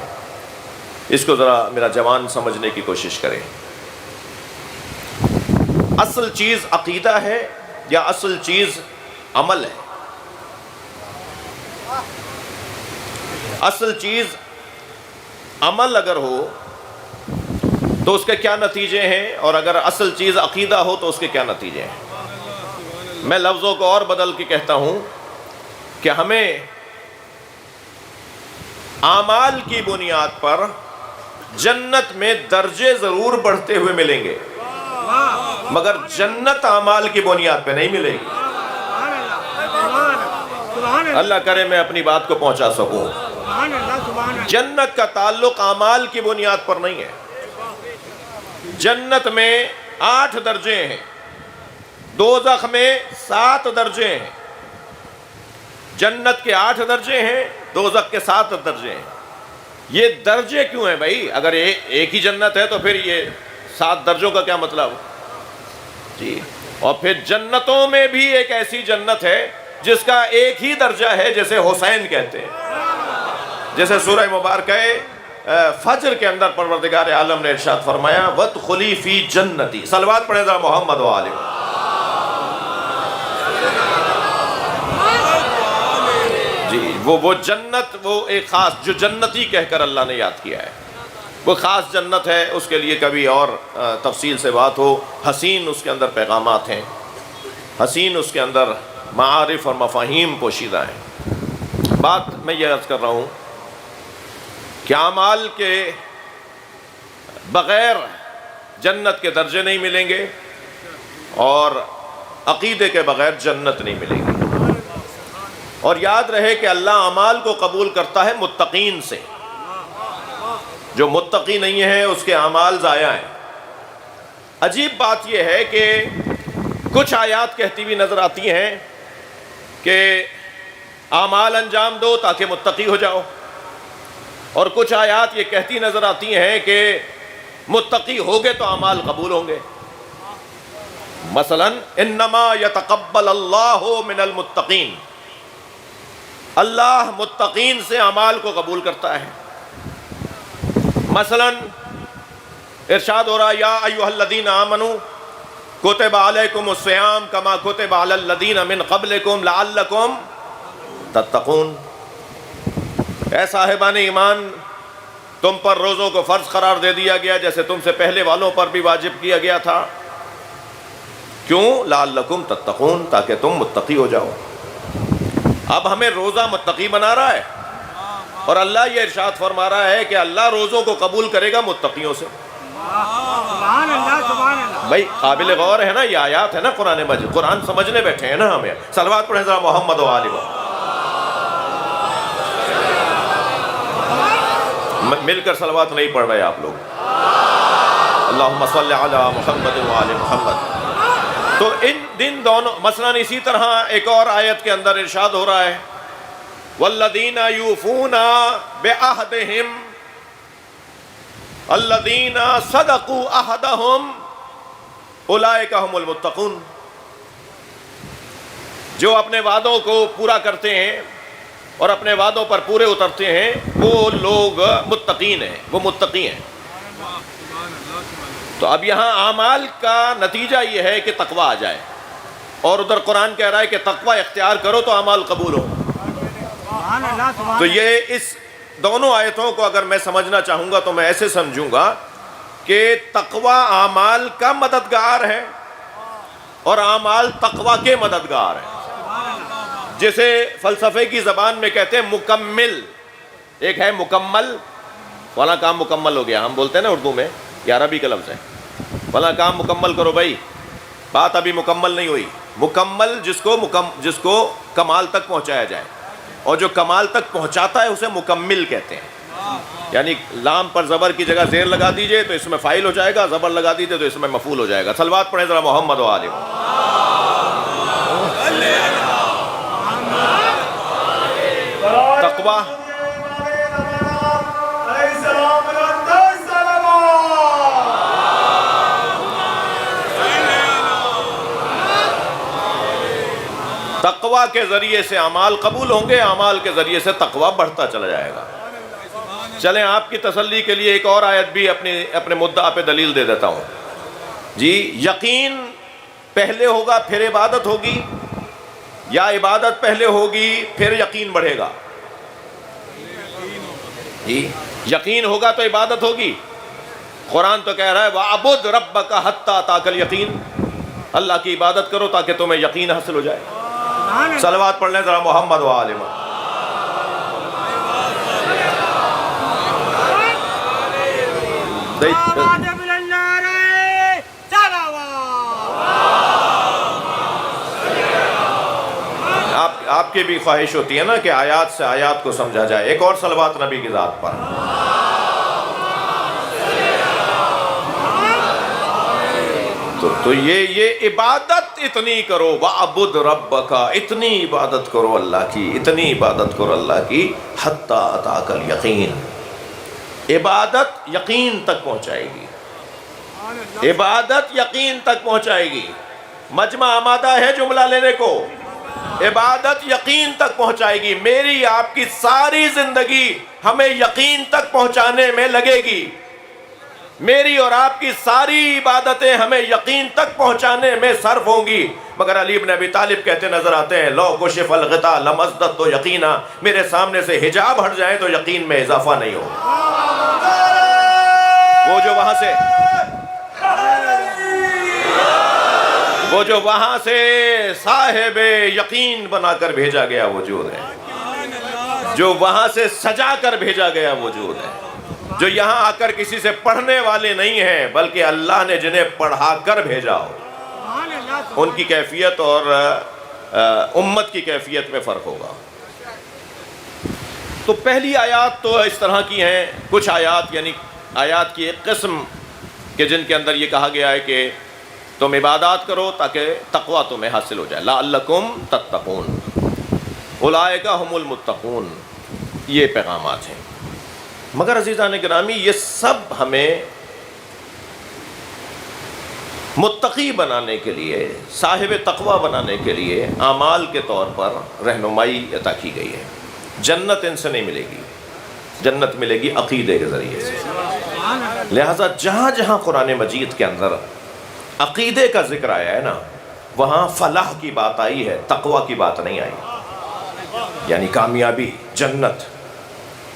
اس کو ذرا میرا جوان سمجھنے کی کوشش کریں۔ اصل چیز عقیدہ ہے یا اصل چیز عمل ہے؟ اصل چیز عمل اگر ہو تو اس کے کیا نتیجے ہیں، اور اگر اصل چیز عقیدہ ہو تو اس کے کیا نتیجے ہیں؟ میں لفظوں کو اور بدل کے کہتا ہوں کہ ہمیں اعمال کی بنیاد پر جنت میں درجے ضرور بڑھتے ہوئے ملیں گے، مگر جنت اعمال کی بنیاد پہ نہیں ملے گی۔ اللہ کرے میں اپنی بات کو پہنچا سکوں۔ جنت کا تعلق اعمال کی بنیاد پر نہیں ہے۔ جنت میں 8 درجے ہیں، دوزخ میں 7 درجے ہیں۔ جنت کے 8 درجے ہیں، دوزخ کے 7 درجے ہیں۔ یہ درجے کیوں ہیں بھائی؟ اگر ایک ہی جنت ہے تو پھر یہ 7 درجوں کا کیا مطلب جی؟ اور پھر جنتوں میں بھی ایک ایسی جنت ہے جس کا ایک ہی درجہ ہے، جیسے حسین کہتے ہیں، جیسے سورہ مبارکہ فجر کے اندر پروردگار عالم نے ارشاد فرمایا وَادْخُلِي فِي جَنَّتِي۔ صلوات پڑھیں ذرا محمد و آلہ۔ جی وہ جنت، وہ ایک خاص جو جنتی کہہ کر اللہ نے یاد کیا ہے، وہ خاص جنت ہے۔ اس کے لیے کبھی اور تفصیل سے بات ہو۔ حسین اس کے اندر پیغامات ہیں، حسین اس کے اندر معارف اور مفاہیم پوشیدہ ہیں۔ بات میں یہ عرض کر رہا ہوں کہ اعمال کے بغیر جنت کے درجے نہیں ملیں گے، اور عقیدے کے بغیر جنت نہیں ملے گی۔ اور یاد رہے کہ اللہ اعمال کو قبول کرتا ہے متقین سے۔ جو متقی نہیں ہے اس کے اعمال ضائع ہیں۔ عجیب بات یہ ہے کہ کچھ آیات کہتی ہوئی نظر آتی ہیں کہ اعمال انجام دو تاکہ متقی ہو جاؤ، اور کچھ آیات یہ کہتی نظر آتی ہیں کہ متقی ہوگے تو اعمال قبول ہوں گے۔ مثلا انما یتقبل اللہ من المتقین، اللہ متقین سے اعمال کو قبول کرتا ہے۔ مثلا ارشاد ہو رہا یا ایھا الذین آمنوا کتب علیکم الصیام کما کتب علی الذین من قبلکم لعلکم تتقون۔ اے صاحبان ایمان، تم پر روزوں کو فرض قرار دے دیا گیا جیسے تم سے پہلے والوں پر بھی واجب کیا گیا تھا۔ کیوں؟ لعلکم تتقون، تاکہ تم متقی ہو جاؤ۔ اب ہمیں روزہ متقی بنا رہا ہے، اور اللہ یہ ارشاد فرما رہا ہے کہ اللہ روزوں کو قبول کرے گا متقیوں سے۔ سبحان اللہ سبحان اللہ۔ بھائی قابل غور ہے نا، یہ آیات ہے نا قرآن مجید، قرآن سمجھنے بیٹھے ہیں نا ہمیں۔ صلوات پڑھیں ذرا محمد و آلہ۔ مل کر صلوات نہیں پڑھ رہے آپ لوگ۔ اللہم صل علی محمد و آل محمد۔ تو ان دونوں مثلا اسی طرح ایک اور آیت کے اندر ارشاد ہو رہا ہے والذین یوفون بعہدہم الذین صدقوا عہدہم اولئک ھم المتقون۔ جو اپنے وعدوں کو پورا کرتے ہیں اور اپنے وعدوں پر پورے اترتے ہیں، وہ لوگ متقین ہیں، وہ متقی ہیں۔ تو اب یہاں اعمال کا نتیجہ یہ ہے کہ تقوی آ جائے، اور ادھر قرآن کہہ رہا ہے کہ تقوی اختیار کرو تو اعمال قبول ہو۔ تو یہ اس دونوں آیتوں کو اگر میں سمجھنا چاہوں گا تو میں ایسے سمجھوں گا کہ تقوی اعمال کا مددگار ہے اور اعمال تقوی کے مددگار ہیں۔ جسے فلسفے کی زبان میں کہتے ہیں مکمل۔ ایک ہے مکمل، فلاں کام مکمل ہو گیا، ہم بولتے ہیں نا اردو میں، یہ عربی کا لفظ ہے، فلاں کام مکمل کرو بھائی، بات ابھی مکمل نہیں ہوئی۔ مکمل جس کو کمال تک پہنچایا جائے، اور جو کمال تک پہنچاتا ہے اسے مکمل کہتے ہیں۔ یعنی لام پر زبر کی جگہ زیر لگا دیجئے تو اس میں فاعل ہو جائے گا، زبر لگا دیجئے تو اس میں مفعول ہو جائے گا۔ صلوات پڑھیں ذرا محمد و آلہ۔ تقوی تقوی کے ذریعے سے اعمال قبول ہوں گے، اعمال کے ذریعے سے تقوی بڑھتا چلا جائے گا۔ چلیں آپ کی تسلی کے لیے ایک اور آیت بھی اپنے مدعا پہ دلیل دے دیتا ہوں جی۔ یقین پہلے ہوگا پھر عبادت ہوگی، یا عبادت پہلے ہوگی پھر یقین بڑھے گا؟ جی یقین ہوگا تو عبادت ہوگی۔ قرآن تو کہہ رہا ہے وَعْبُدْ رَبَّكَ حَتَّى أَتَاكَ الْيَقِينُ، اللہ کی عبادت کرو تاکہ تمہیں یقین حاصل ہو جائے۔ صلوات پڑھ لیں ذرا محمد و آلہ۔ صلوات آپ کی بھی خواہش ہوتی ہے نا کہ آیات سے آیات کو سمجھا جائے. ایک اور صلوات نبی کی ذات پر. تو یہ عبادت اتنی کرو. وَعْبُدْ رَبَّكَ، اتنی عبادت کرو اللہ کی، اتنی عبادت کرو اللہ کی. حَتَّى أَتَاكَ الْيَقِينَ، عبادت یقین تک پہنچائے گی. عبادت یقین تک پہنچائے گی. مجمع آمادہ ہے جملہ لینے کو. عبادت یقین تک پہنچائے گی. میری آپ کی ساری زندگی ہمیں یقین تک پہنچانے میں لگے گی. میری اور آپ کی ساری عبادتیں ہمیں یقین تک پہنچانے میں صرف ہوں گی. مگر علی بن ابی طالب کہتے نظر آتے ہیں لو کشف الغطاء لم ازدد تو یقینا، میرے سامنے سے حجاب ہٹ جائے تو یقین میں اضافہ نہیں ہو. وہ جو وہاں سے صاحب یقین بنا کر بھیجا گیا وجود ہے، جو وہاں سے سجا کر بھیجا گیا وجود ہے، جو یہاں آ کر کسی سے پڑھنے والے نہیں ہیں بلکہ اللہ نے جنہیں پڑھا کر بھیجا ہو، ان کی کیفیت اور امت کی کیفیت میں فرق ہوگا. تو پہلی آیات تو اس طرح کی ہیں. کچھ آیات یعنی آیات کی ایک قسم کہ جن کے اندر یہ کہا گیا ہے کہ تم عبادات کرو تاکہ تقوی تمہیں حاصل ہو جائے. لعلکم تتقون، اولئک هم المتقون، یہ پیغامات ہیں. مگر عزیزان گرامی یہ سب ہمیں متقی بنانے کے لیے، صاحب تقوی بنانے کے لیے اعمال کے طور پر رہنمائی عطا کی گئی ہے. جنت ان سے نہیں ملے گی، جنت ملے گی عقیدے کے ذریعے سے. لہٰذا جہاں جہاں قرآن مجید کے اندر عقیدے کا ذکر آیا ہے نا، وہاں فلاح کی بات آئی ہے، تقوی کی بات نہیں آئی. یعنی کامیابی، جنت.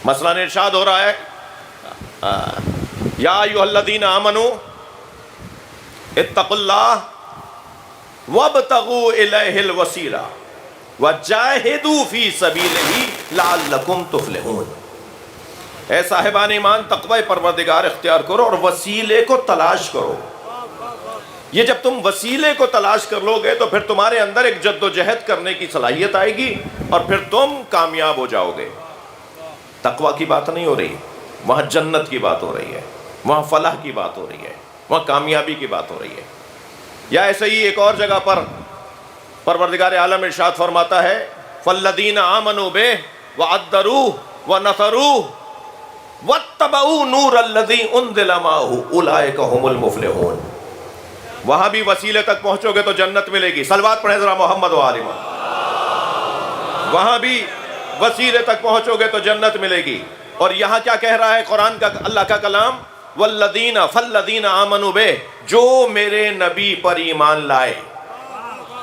مثلا ارشاد ہو رہا ہے یا ایھا الذین آمنوا اتقوا اللہ وابتغوا الیہ الوسیلہ وجاہدوا فی سبیلہ لعلکم تفلحون. اے صاحبان ایمان، تقوی پروردگار اختیار کرو اور وسیلے کو تلاش کرو. یہ جب تم وسیلے کو تلاش کر لو گے تو پھر تمہارے اندر ایک جد و جہد کرنے کی صلاحیت آئے گی اور پھر تم کامیاب ہو جاؤ گے. تقوی کی بات نہیں ہو رہی، وہاں جنت کی بات ہو رہی ہے، وہاں فلاح کی بات ہو رہی ہے، وہاں کامیابی کی بات ہو رہی ہے. یا ایسے ہی ایک اور جگہ پر پروردگار عالم ارشاد فرماتا ہے فالذین آمنوا بہ وعذروہ ونصروہ واتبعوا نور الذی انزل معہ اولئک هم المفلحون. وہاں بھی وسیلے تک پہنچو گے تو جنت ملے گی. صلوات پڑھیں ذرا محمد و آل محمد. وہاں بھی وسیلے تک پہنچو گے تو جنت ملے گی. اور یہاں کیا کہہ رہا ہے قرآن کا، اللہ کا کلام؟ فالذین آمنوا بہ، جو میرے نبی پر ایمان لائے.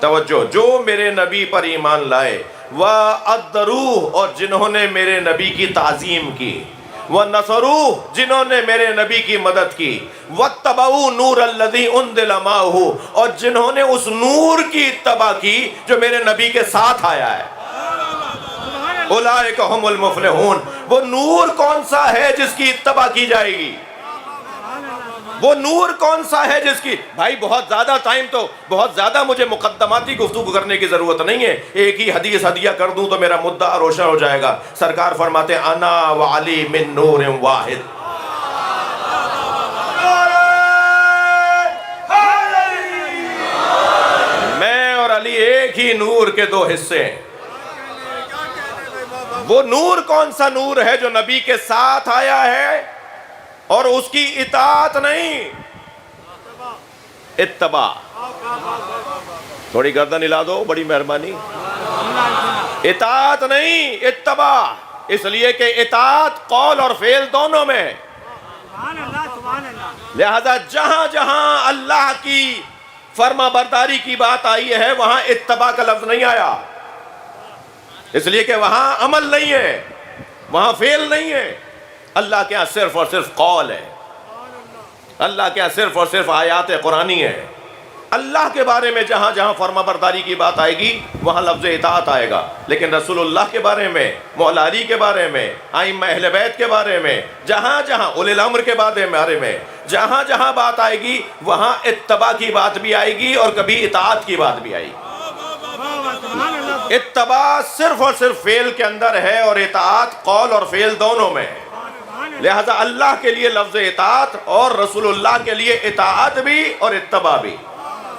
توجہ، جو میرے نبی پر ایمان لائے. وعذروہ، اور جنہوں نے میرے نبی کی تعظیم کی. وَنَصَرُوهُ، جنہوں نے میرے نبی کی مدد کی. وَاتَّبَعُوا نُورَ الَّذِي أُنزِلَ مَعَهُ، اور جنہوں نے اس نور کی اتباع کی جو میرے نبی کے ساتھ آیا ہے. اولئک هم المفلحون. وہ نور کون سا ہے جس کی اتباع کی جائے گی؟ وہ نور کون سا ہے جس کی؟ بھائی بہت زیادہ ٹائم تو، بہت زیادہ مجھے مقدماتی گفتگو کرنے کی ضرورت نہیں ہے. ایک ہی حدیث ہدیہ کر دوں تو میرا مدعا روشن ہو جائے گا. سرکار فرماتے ہیں انا وعلی من نور واحد. میں اور علی ایک ہی نور کے دو حصے ہیں. وہ نور کون سا نور ہے جو نبی کے ساتھ آیا ہے اور اس کی اطاعت نہیں، اتباع. تھوڑی گردن ہلا دو، بڑی مہربانی. اطاعت نہیں، اتباع. اس لیے کہ اطاعت قول اور فعل دونوں میں. لہذا جہاں جہاں اللہ کی فرما برداری کی بات آئی ہے وہاں اتباع کا لفظ نہیں آیا. اس لیے کہ وہاں عمل نہیں ہے، وہاں فعل نہیں ہے. اللہ کے ہاں صرف اور صرف قول ہے. اللہ کے ہاں صرف اور صرف آیات قرآنی ہے. اللہ کے بارے میں جہاں جہاں فرما برداری کی بات آئے گی وہاں لفظ اطاعت آئے گا. لیکن رسول اللہ کے بارے میں، مولا علی کے بارے میں، ائمہ اہل بیت کے بارے میں، جہاں جہاں اولی الامر کے بارے میں جہاں جہاں بات آئے گی وہاں اتباع کی بات بھی آئے گی اور کبھی اطاعت کی بات بھی آئے گی. اتباع صرف اور صرف فعل کے اندر ہے اور اطاعت قول اور فعل دونوں میں ہے. لہذا اللہ کے لیے لفظ اطاعت اور رسول اللہ کے لیے اطاعت بھی اور اتباع بھی.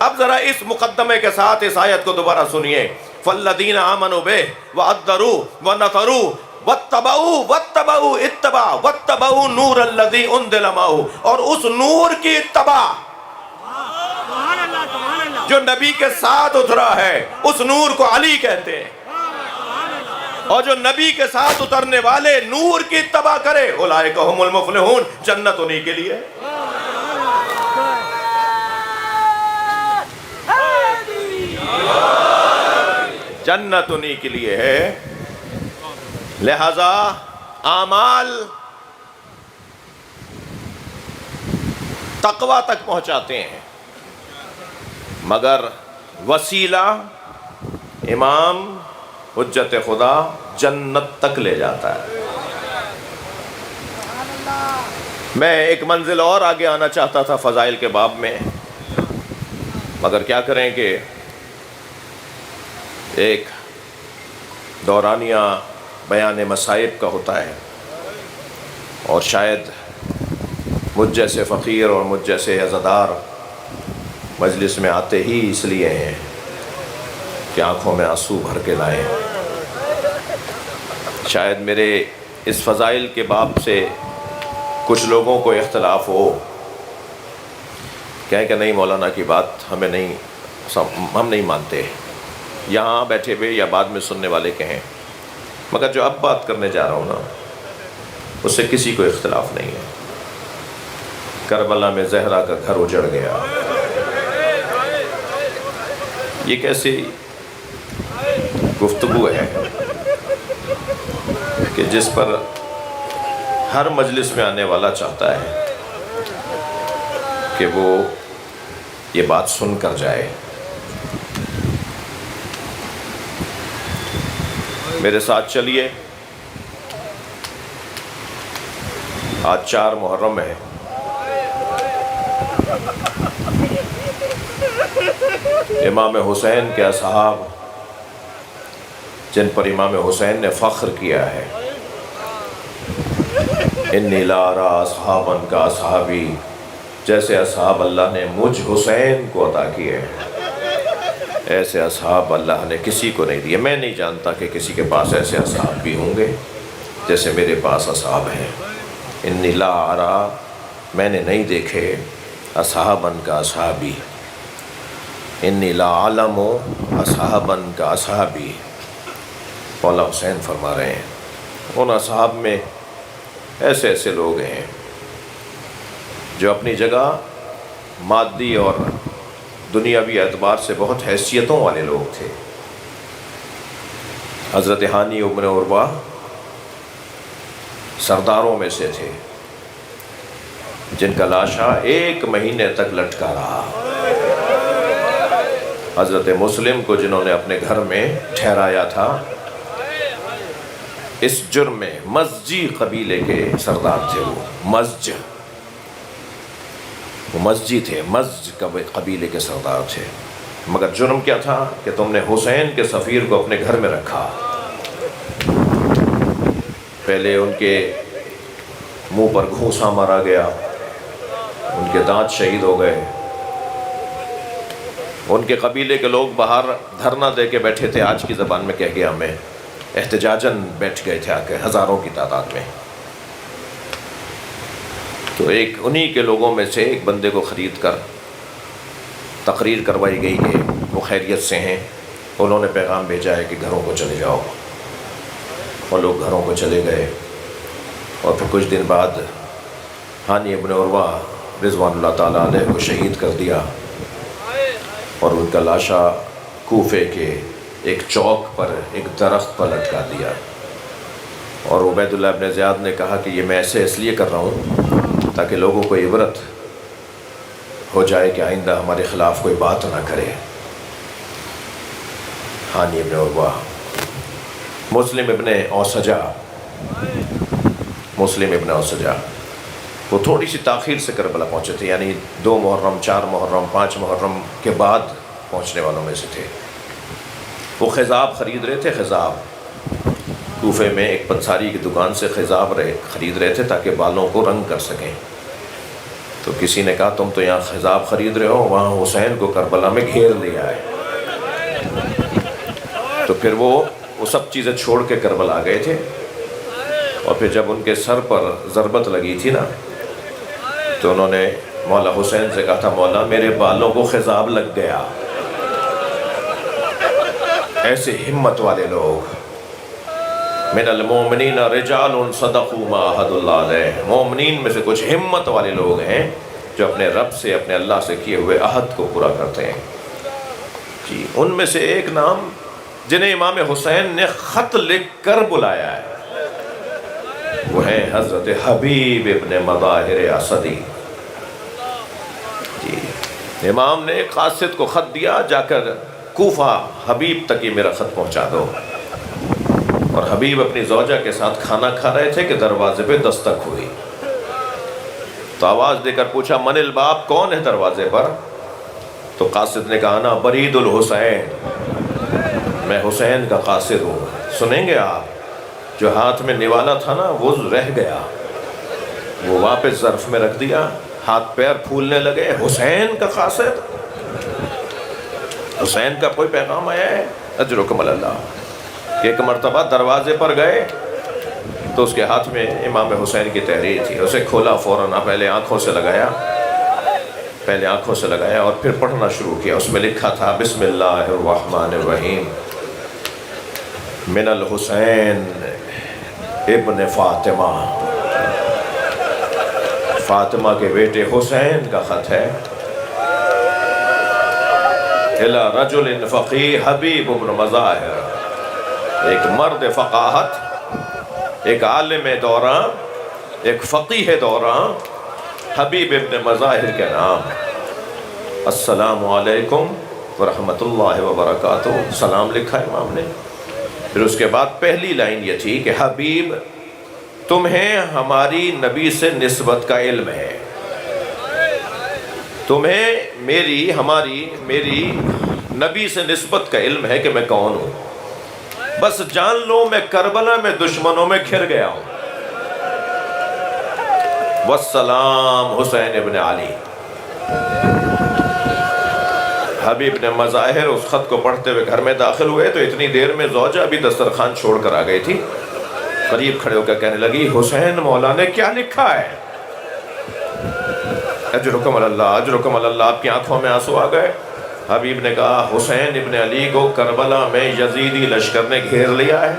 اب ذرا اس مقدمے کے ساتھ اس آیت کو دوبارہ سنیے. فَالَّذِينَ آمَنُوا بِهِ وَعَدَّرُوا وَنَصَرُوا وَاتَّبَعُوا وَاتَّبَعُوا اتَّبَعُوا وَاتَّبَعُوا نُورَ الَّذِي أُنزِلَ مَعَهُ, اور اس نور کی اتباع جو نبی کے ساتھ اترا ہے اس نور کو علی کہتے ہیں. اور جو نبی کے ساتھ اترنے والے نور کی اتباع کرے اولئک هم المفلحون, جنت انہی کے لیے. جنت انہی کے لیے ہے. لہذا اعمال تقوی تک پہنچاتے ہیں مگر وسیلہ امام حجت خدا جنت تک لے جاتا ہے. میں ایک منزل اور آگے آنا چاہتا تھا فضائل کے باب میں, مگر کیا کریں کہ ایک دورانیہ بیان مصائب کا ہوتا ہے, اور شاید مجھ جیسے فقیر اور مجھ جیسے عزادار مجلس میں آتے ہی اس لیے ہیں کہ آنکھوں میں آنسو بھر کے لائیں. شاید میرے اس فضائل کے باب سے کچھ لوگوں کو اختلاف ہو, کہیں کہ نہیں مولانا کی بات ہم نہیں مانتے, یہاں بیٹھے ہوئے یا بعد میں سننے والے کہیں. مگر جو اب بات کرنے جا رہا ہوں نا اس سے کسی کو اختلاف نہیں ہے. کربلا میں زہرا کا گھر اجڑ گیا, یہ کیسی گفتگو ہے کہ جس پر ہر مجلس میں آنے والا چاہتا ہے کہ وہ یہ بات سن کر جائے. میرے ساتھ چلیے, آج 4 محرم ہے. امام حسین کے اصحاب جن پر امام حسین نے فخر کیا ہے, انی لا ارا اصحابا کا اصحابی, جیسے اصحاب اللہ نے مجھ حسین کو عطا کیے ایسے اصحاب اللہ نے کسی کو نہیں دیے. میں نہیں جانتا کہ کسی کے پاس ایسے اصحاب بھی ہوں گے جیسے میرے پاس اصحاب ہیں. انی لا ارا, میں نے نہیں دیکھے, اصحابا کا اصحابی, انی لا علم اصحابا کا اصحابی. مولا حسین فرما رہے ہیں ان اصحاب میں ایسے ایسے لوگ ہیں جو اپنی جگہ مادی اور دنیاوی اعتبار سے بہت حیثیتوں والے لوگ تھے. حضرت ہانی ابن عروہ سرداروں میں سے تھے جن کا لاشا 1 مہینے تک لٹکا رہا. حضرت مسلم کو جنہوں نے اپنے گھر میں ٹھہرایا تھا اس جرم میں, مزجی قبیلے کے سردار تھے وہ مزجی تھے, مزج قبیلے کے سردار تھے. مگر جرم کیا تھا کہ تم نے حسین کے سفیر کو اپنے گھر میں رکھا. پہلے ان کے منہ پر گھونسا مارا گیا, ان کے دانت شہید ہو گئے. ان کے قبیلے کے لوگ باہر دھرنا دے کے بیٹھے تھے, آج کی زبان میں کہہ گیا ہمیں, احتجاجاً بیٹھ گئے تھے آ کے ہزاروں کی تعداد میں. تو ایک انہی کے لوگوں میں سے ایک بندے کو خرید کر تقریر کروائی گئی کہ وہ خیریت سے ہیں. انہوں نے پیغام بھیجا ہے کہ گھروں کو چلے جاؤ. اور لوگ گھروں کو چلے گئے, اور پھر کچھ دن بعد ہانی ابن عروہ رضوان اللہ تعالیٰ علیہ کو شہید کر دیا, اور ان کا لاشا کوفے کے ایک چوک پر ایک درخت پر لٹکا دیا. اور عبید اللہ ابن زیاد نے کہا کہ یہ میں ایسے اس لیے کر رہا ہوں تاکہ لوگوں کو عبرت ہو جائے کہ آئندہ ہمارے خلاف کوئی بات نہ کرے. ہانی ابن عروہ. مسلم ابن اوسجا وہ تھوڑی سی تاخیر سے کربلا پہنچے تھے, یعنی 2 محرم 4 محرم 5 محرم کے بعد پہنچنے والوں میں سے تھے. وہ خضاب خرید رہے تھے، خضاب کوفے میں ایک پنساری کی دکان سے خضاب خرید رہے تھے تاکہ بالوں کو رنگ کر سکیں۔ تو کسی نے کہا تم تو یہاں خضاب خرید رہے ہو، وہاں حسین کو کربلا میں گھیر لیا ہے۔ تو پھر وہ سب چیزیں چھوڑ کے کربلا گئے تھے، اور پھر جب ان کے سر پر ضربت لگی تھی نا تو انہوں نے مولا حسین سے کہا تھا مولا میرے بالوں کو خضاب لگ گیا۔ ایسے ہمت والے لوگ، من المومنین رجال صدقوا ما عاہدوا اللہ علیہ، مومنین میں سے کچھ ہمت والے لوگ ہیں جو اپنے رب سے، اپنے اللہ سے کیے ہوئے عہد کو پورا کرتے ہیں۔ جی ان میں سے ایک نام جنہیں امام حسین نے خط لکھ کر بلایا ہے وہ ہے حضرت حبیب ابن مظاہر اسدی۔ جی امام نے قاصد کو خط دیا، جا کر کوفہ حبیب تک یہ میرا خط پہنچا دو۔ اور حبیب اپنی زوجہ کے ساتھ کھانا کھا رہے تھے کہ دروازے پہ دستک ہوئی، تو آواز دے کر پوچھا من الباب، کون ہے دروازے پر؟ تو قاصد نے کہا انا برید الحسین، میں حسین کا قاصد ہوں۔ سنیں گے آپ، جو ہاتھ میں نوالا تھا نا وہ رہ گیا، وہ واپس ظرف میں رکھ دیا، ہاتھ پیر پھولنے لگے۔ حسین کا قاصد، حسین کا کوئی پیغام آیا ہے؟ اجرکم اللہ۔ کہ ایک مرتبہ دروازے پر گئے تو اس کے ہاتھ میں امام حسین کی تحریر تھی، اسے کھولا فوراً، پہلے آنکھوں سے لگایا اور پھر پڑھنا شروع کیا۔ اس میں لکھا تھا بسم اللہ الرحمن الرحیم، من الحسین ابن فاطمہ، فاطمہ کے بیٹے حسین کا خط ہے، الی رجل فقیہ حبیب ابن مظاہر، ایک مرد فقاہت، ایک عالم دوراں، ایک فقیہ دوراں، حبیب ابن مظاہر کے نام، السلام علیکم ورحمۃ اللہ وبرکاتہ، سلام لکھا امام نے۔ پھر اس کے بعد پہلی لائن یہ تھی کہ حبیب تمہیں ہماری نبی سے نسبت کا علم ہے، تمہیں میری نبی سے نسبت کا علم ہے کہ میں کون ہوں، بس جان لو میں کربلا میں دشمنوں میں گھر گیا ہوں۔ والسلام حسین ابن علی۔ حبیب نے مظاہر اس خط کو پڑھتے ہوئے گھر میں داخل ہوئے تو اتنی دیر میں زوجہ بھی دسترخوان چھوڑ کر آ گئی تھی، قریب کھڑے ہو کر کہنے لگی حسین مولا نے کیا لکھا ہے؟ اجرکم اللہ، اجرکم اللہ، آپ کی آنکھوں میں آنسو آ گئے۔ حبیب نے کہا حسین ابن علی کو کربلا میں یزیدی لشکر نے گھیر لیا ہے،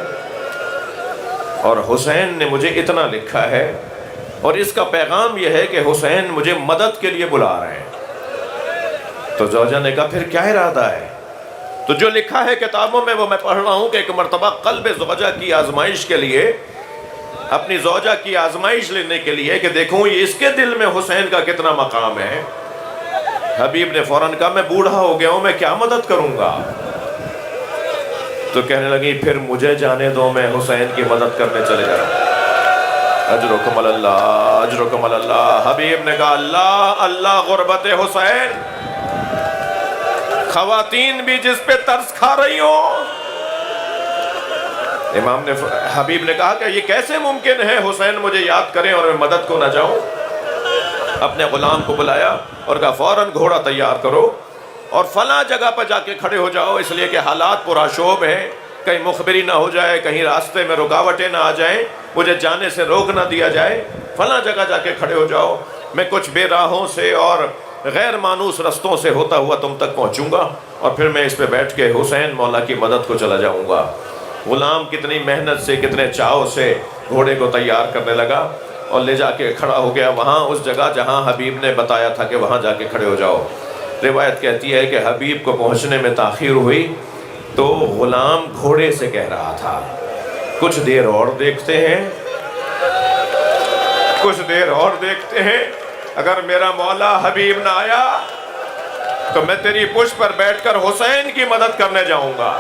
اور حسین نے مجھے اتنا لکھا ہے، اور اس کا پیغام یہ ہے کہ حسین مجھے مدد کے لیے بلا رہے ہیں۔ تو زوجہ نے کہا پھر کیا ارادہ ہے؟ تو جو لکھا ہے کتابوں میں وہ میں پڑھ رہا ہوں کہ ایک مرتبہ قلب زوجہ کی آزمائش کے لیے، اپنی زوجہ کی آزمائش لینے کے لیے کہ دیکھوں یہ اس کے دل میں حسین کا کتنا مقام ہے، حبیب نے فوراً کہا میں بوڑھا ہو گیا ہوں، میں کیا مدد کروں گا؟ تو کہنے لگی پھر مجھے جانے دو، میں حسین کی مدد کرنے چلے جاؤں۔ اجرکم اللہ، اجرکم اللہ۔ حبیب نے کہا اللہ اللہ غربت حسین، خواتین بھی جس پہ ترس کھا رہی ہوں۔ حبیب نے کہا کہ یہ کیسے ممکن ہے حسین مجھے یاد کریں اور میں مدد کو نہ جاؤں؟ اپنے غلام کو بلایا اور کہا فوراً گھوڑا تیار کرو اور فلاں جگہ پر جا کے کھڑے ہو جاؤ، اس لیے کہ حالات پرآشوب ہیں، کہیں مخبری نہ ہو جائے، کہیں راستے میں رکاوٹیں نہ آ جائیں، مجھے جانے سے روک نہ دیا جائے، فلاں جگہ جا کے کھڑے ہو جاؤ، میں کچھ بے راہوں سے اور غیر مانوس رستوں سے ہوتا ہوا تم تک پہنچوں گا، اور پھر میں اس پہ بیٹھ کے حسین مولا کی مدد کو چلا جاؤں گا۔ غلام کتنی محنت سے، کتنے چاؤ سے گھوڑے کو تیار کرنے لگا اور لے جا کے کھڑا ہو گیا وہاں اس جگہ جہاں حبیب نے بتایا تھا کہ وہاں جا کے کھڑے ہو جاؤ۔ روایت کہتی ہے کہ حبیب کو پہنچنے میں تاخیر ہوئی تو غلام گھوڑے سے کہہ رہا تھا کچھ دیر اور دیکھتے ہیں، کچھ دیر اور دیکھتے ہیں، اگر میرا مولا حبیب نہ آیا تو میں تیری پشت پر بیٹھ کر حسین کی مدد کرنے جاؤں گا،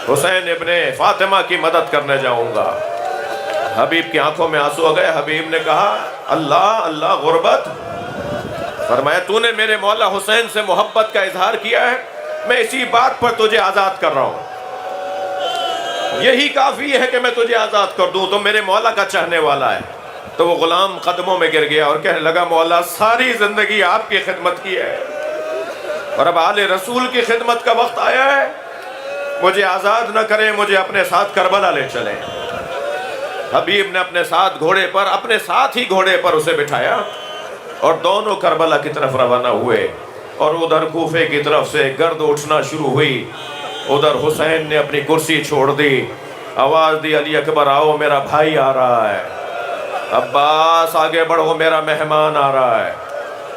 حسین ابن فاطمہ کی مدد کرنے جاؤں گا۔ حبیب کی آنکھوں میں آنسو آ گئے۔ حبیب نے کہا اللہ اللہ غربت، فرمایا تو نے میرے مولا حسین سے محبت کا اظہار کیا ہے، میں اسی بات پر تجھے آزاد کر رہا ہوں، یہی کافی ہے کہ میں تجھے آزاد کر دوں، تو میرے مولا کا چاہنے والا ہے۔ تو وہ غلام قدموں میں گر گیا اور کہنے لگا مولا ساری زندگی آپ کی خدمت کی ہے اور اب آل رسول کی خدمت کا وقت آیا ہے، مجھے آزاد نہ کریں، مجھے اپنے ساتھ کربلا لے چلیں۔ حبیب نے اپنے ساتھ ہی گھوڑے پر اسے بٹھایا اور دونوں کربلا کی طرف روانہ ہوئے، اور ادھر کوفے کی طرف سے گرد اٹھنا شروع ہوئی۔ ادھر حسین نے اپنی کرسی چھوڑ دی، آواز دی علی اکبر آؤ میرا بھائی آ رہا ہے، عباس آگے بڑھو میرا مہمان آ رہا ہے۔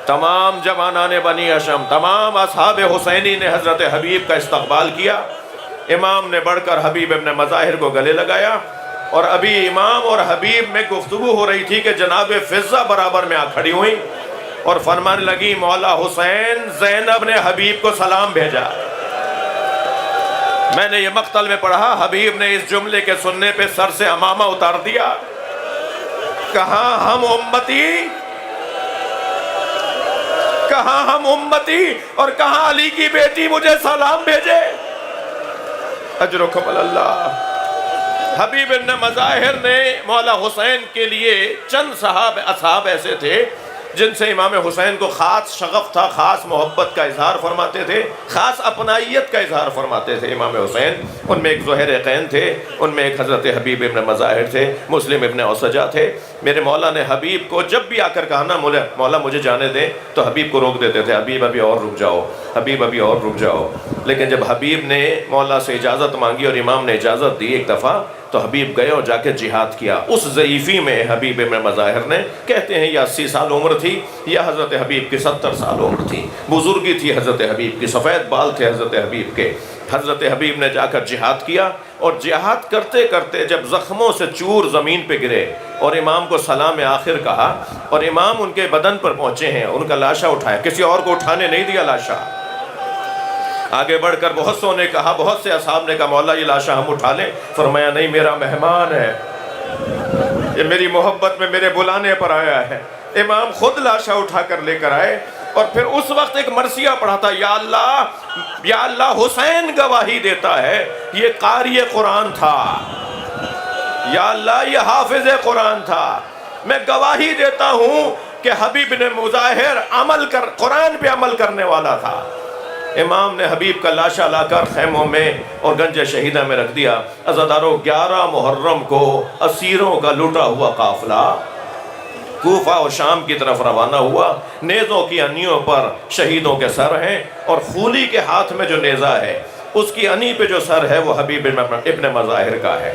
تمام جوانان بنی ہاشم، تمام اصحاب حسینی نے حضرت حبیب کا استقبال کیا۔ امام نے بڑھ کر حبیب ابن مظاہر کو گلے لگایا، اور ابھی امام اور حبیب میں گفتگو ہو رہی تھی کہ جناب فضہ برابر میں آ کھڑی ہوئی اور فرمانے لگی مولا حسین زینب نے حبیب کو سلام بھیجا۔ میں نے یہ مقتل میں پڑھا، حبیب نے اس جملے کے سننے پہ سر سے عمامہ اتار دیا، کہاں ہم امتی اور کہاں علی کی بیٹی مجھے سلام بھیجے۔ اجرکم اللہ۔ حبیب ابن مظاہر نے مولا حسین کے لیے چند اصحاب ایسے تھے جن سے امام حسین کو خاص شغف تھا، خاص محبت کا اظہار فرماتے تھے، خاص اپنائیت کا اظہار فرماتے تھے امام حسین۔ ان میں ایک زہیر قین تھے، ان میں ایک حضرت حبیب ابن مظاہر تھے، مسلم ابن اوسجہ تھے۔ میرے مولا نے حبیب کو جب بھی آ کر کہا نا مولا مجھے جانے دیں، تو حبیب کو روک دیتے تھے، حبیب ابھی اور رک جاؤ، حبیب ابھی اور رک جاؤ۔ لیکن جب حبیب نے مولا سے اجازت مانگی اور امام نے اجازت دی ایک دفعہ، تو حبیب گئے اور جا کے جہاد کیا۔ اس ضعیفی میں حبیب ابن مظاہر نے، کہتے ہیں یا 80 سال عمر تھی یا حضرت حبیب کی 70 سال عمر تھی، بزرگی تھی حضرت حبیب کی، سفید بال تھے حضرت حبیب کے۔ حضرت حبیب نے جا کر جہاد کیا، اور جہاد کرتے کرتے جب زخموں سے چور زمین پہ گرے اور امام کو سلام آخر کہا، اور امام ان کے بدن پر پہنچے ہیں، ان کا لاشا اٹھایا، کسی اور کو اٹھانے نہیں دیا لاشا۔ آگے بڑھ کر بہت سو نے کہا، بہت سے اصحاب نے کہا مولا یہ لاشا ہم اٹھا لیں، فرمایا نہیں، میرا مہمان ہے، یہ میری محبت میں میرے بلانے پر آیا ہے۔ امام خود لاشا اٹھا کر لے کر آئے، اور پھر اس وقت ایک مرثیہ پڑھا تھا، یا اللہ حسین گواہی دیتا ہے یہ قاری قرآن تھا، یا اللہ یہ حافظ قرآن تھا، میں گواہی دیتا ہوں کہ حبیب بن مظاہر قرآن پہ عمل کرنے والا تھا۔ امام نے حبیب کا لاشا لا کر خیموں میں اور گنج شہیدہ میں رکھ دیا۔ عزادارو 11 محرم کو اسیروں کا لوٹا ہوا قافلہ کوفہ اور شام کی طرف روانہ ہوا۔ نیزوں کی انیوں پر شہیدوں کے سر ہیں، اور خولی کے ہاتھ میں جو نیزہ ہے اس کی انی پہ جو سر ہے وہ حبیب ابن مظاہر کا ہے۔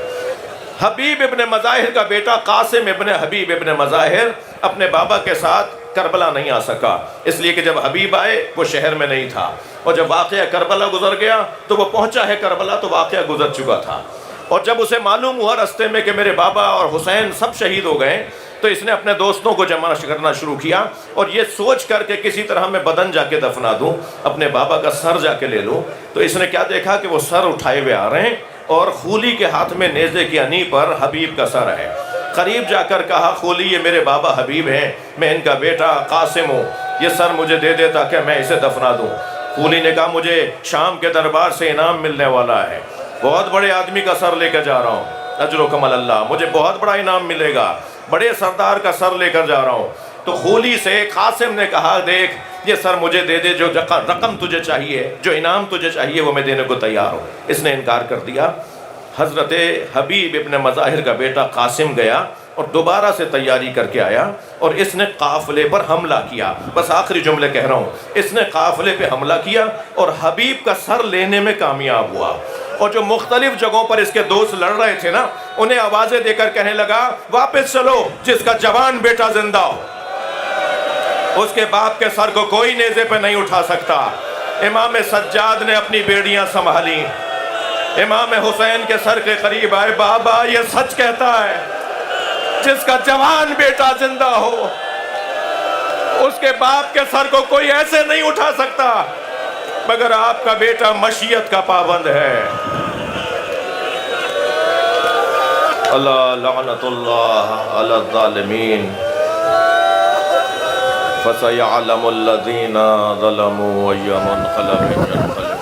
حبیب ابن مظاہر کا بیٹا قاسم ابن حبیب ابن مظاہر اپنے بابا کے ساتھ کربلا نہیں آ سکا، اس لیے کہ جب حبیب آئے وہ شہر میں نہیں تھا، اور جب واقعہ کربلا گزر گیا تو وہ پہنچا ہے کربلا تو واقعہ گزر چکا تھا۔ اور جب اسے معلوم ہوا رستے میں کہ میرے بابا اور حسین سب شہید ہو گئے، تو اس نے اپنے دوستوں کو جمع کرنا شروع کیا، اور یہ سوچ کر کہ کسی طرح میں بدن جا کے دفنا دوں، اپنے بابا کا سر جا کے لے لوں۔ تو اس نے کیا دیکھا کہ وہ سر اٹھائے ہوئے آ رہے ہیں، اور خولی کے ہاتھ میں نیزے کی انی پر حبیب کا سر ہے۔ قریب جا کر کہا خولی یہ میرے بابا حبیب ہیں، میں ان کا بیٹا قاسم ہوں، یہ سر مجھے دے دے تاکہ میں اسے دفنا دوں۔ خولی نے کہا مجھے شام کے دربار سے انعام ملنے والا ہے، بہت بڑے آدمی کا سر لے کر جا رہا ہوں، اجرکم اللہ، مجھے بہت بڑا انعام ملے گا، بڑے سردار کا سر لے کر جا رہا ہوں۔ تو خولی سے قاسم نے کہا دیکھ یہ سر مجھے دے دے، جو رقم تجھے چاہیے، جو انعام تجھے چاہیے وہ میں دینے کو تیار ہوں۔ اس نے انکار کر دیا۔ حضرت حبیب ابن مظاہر کا بیٹا قاسم گیا اور دوبارہ سے تیاری کر کے آیا، اور اس نے قافلے پر حملہ کیا۔ بس آخری جملے کہہ رہا ہوں، اس نے قافلے پہ حملہ کیا اور حبیب کا سر لینے میں کامیاب ہوا، اور جو مختلف جگہوں پر اس کے دوست لڑ رہے تھے نا، انہیں آوازیں دے کر کہنے لگا واپس چلو، جس کا جوان بیٹا زندہ ہو اس کے باپ کے سر کو کوئی نیزے پہ نہیں اٹھا سکتا۔ امام سجاد نے اپنی بیڑیاں سنبھالی، امام حسین کے سر کے قریب آئے، بابا یہ سچ کہتا ہے جس کا جوان بیٹا زندہ ہو اس کے باپ کے سر کو کوئی ایسے نہیں اٹھا سکتا مگر آپ کا بیٹا مشیت کا پابند ہے۔ اللہ لعنت اللہ علی الظالمین، فَسَيَعْلَمُ الَّذِينَ ظَلَمُوا أَيَّ مُنْقَلَبٍ يَنقَلِبُونَ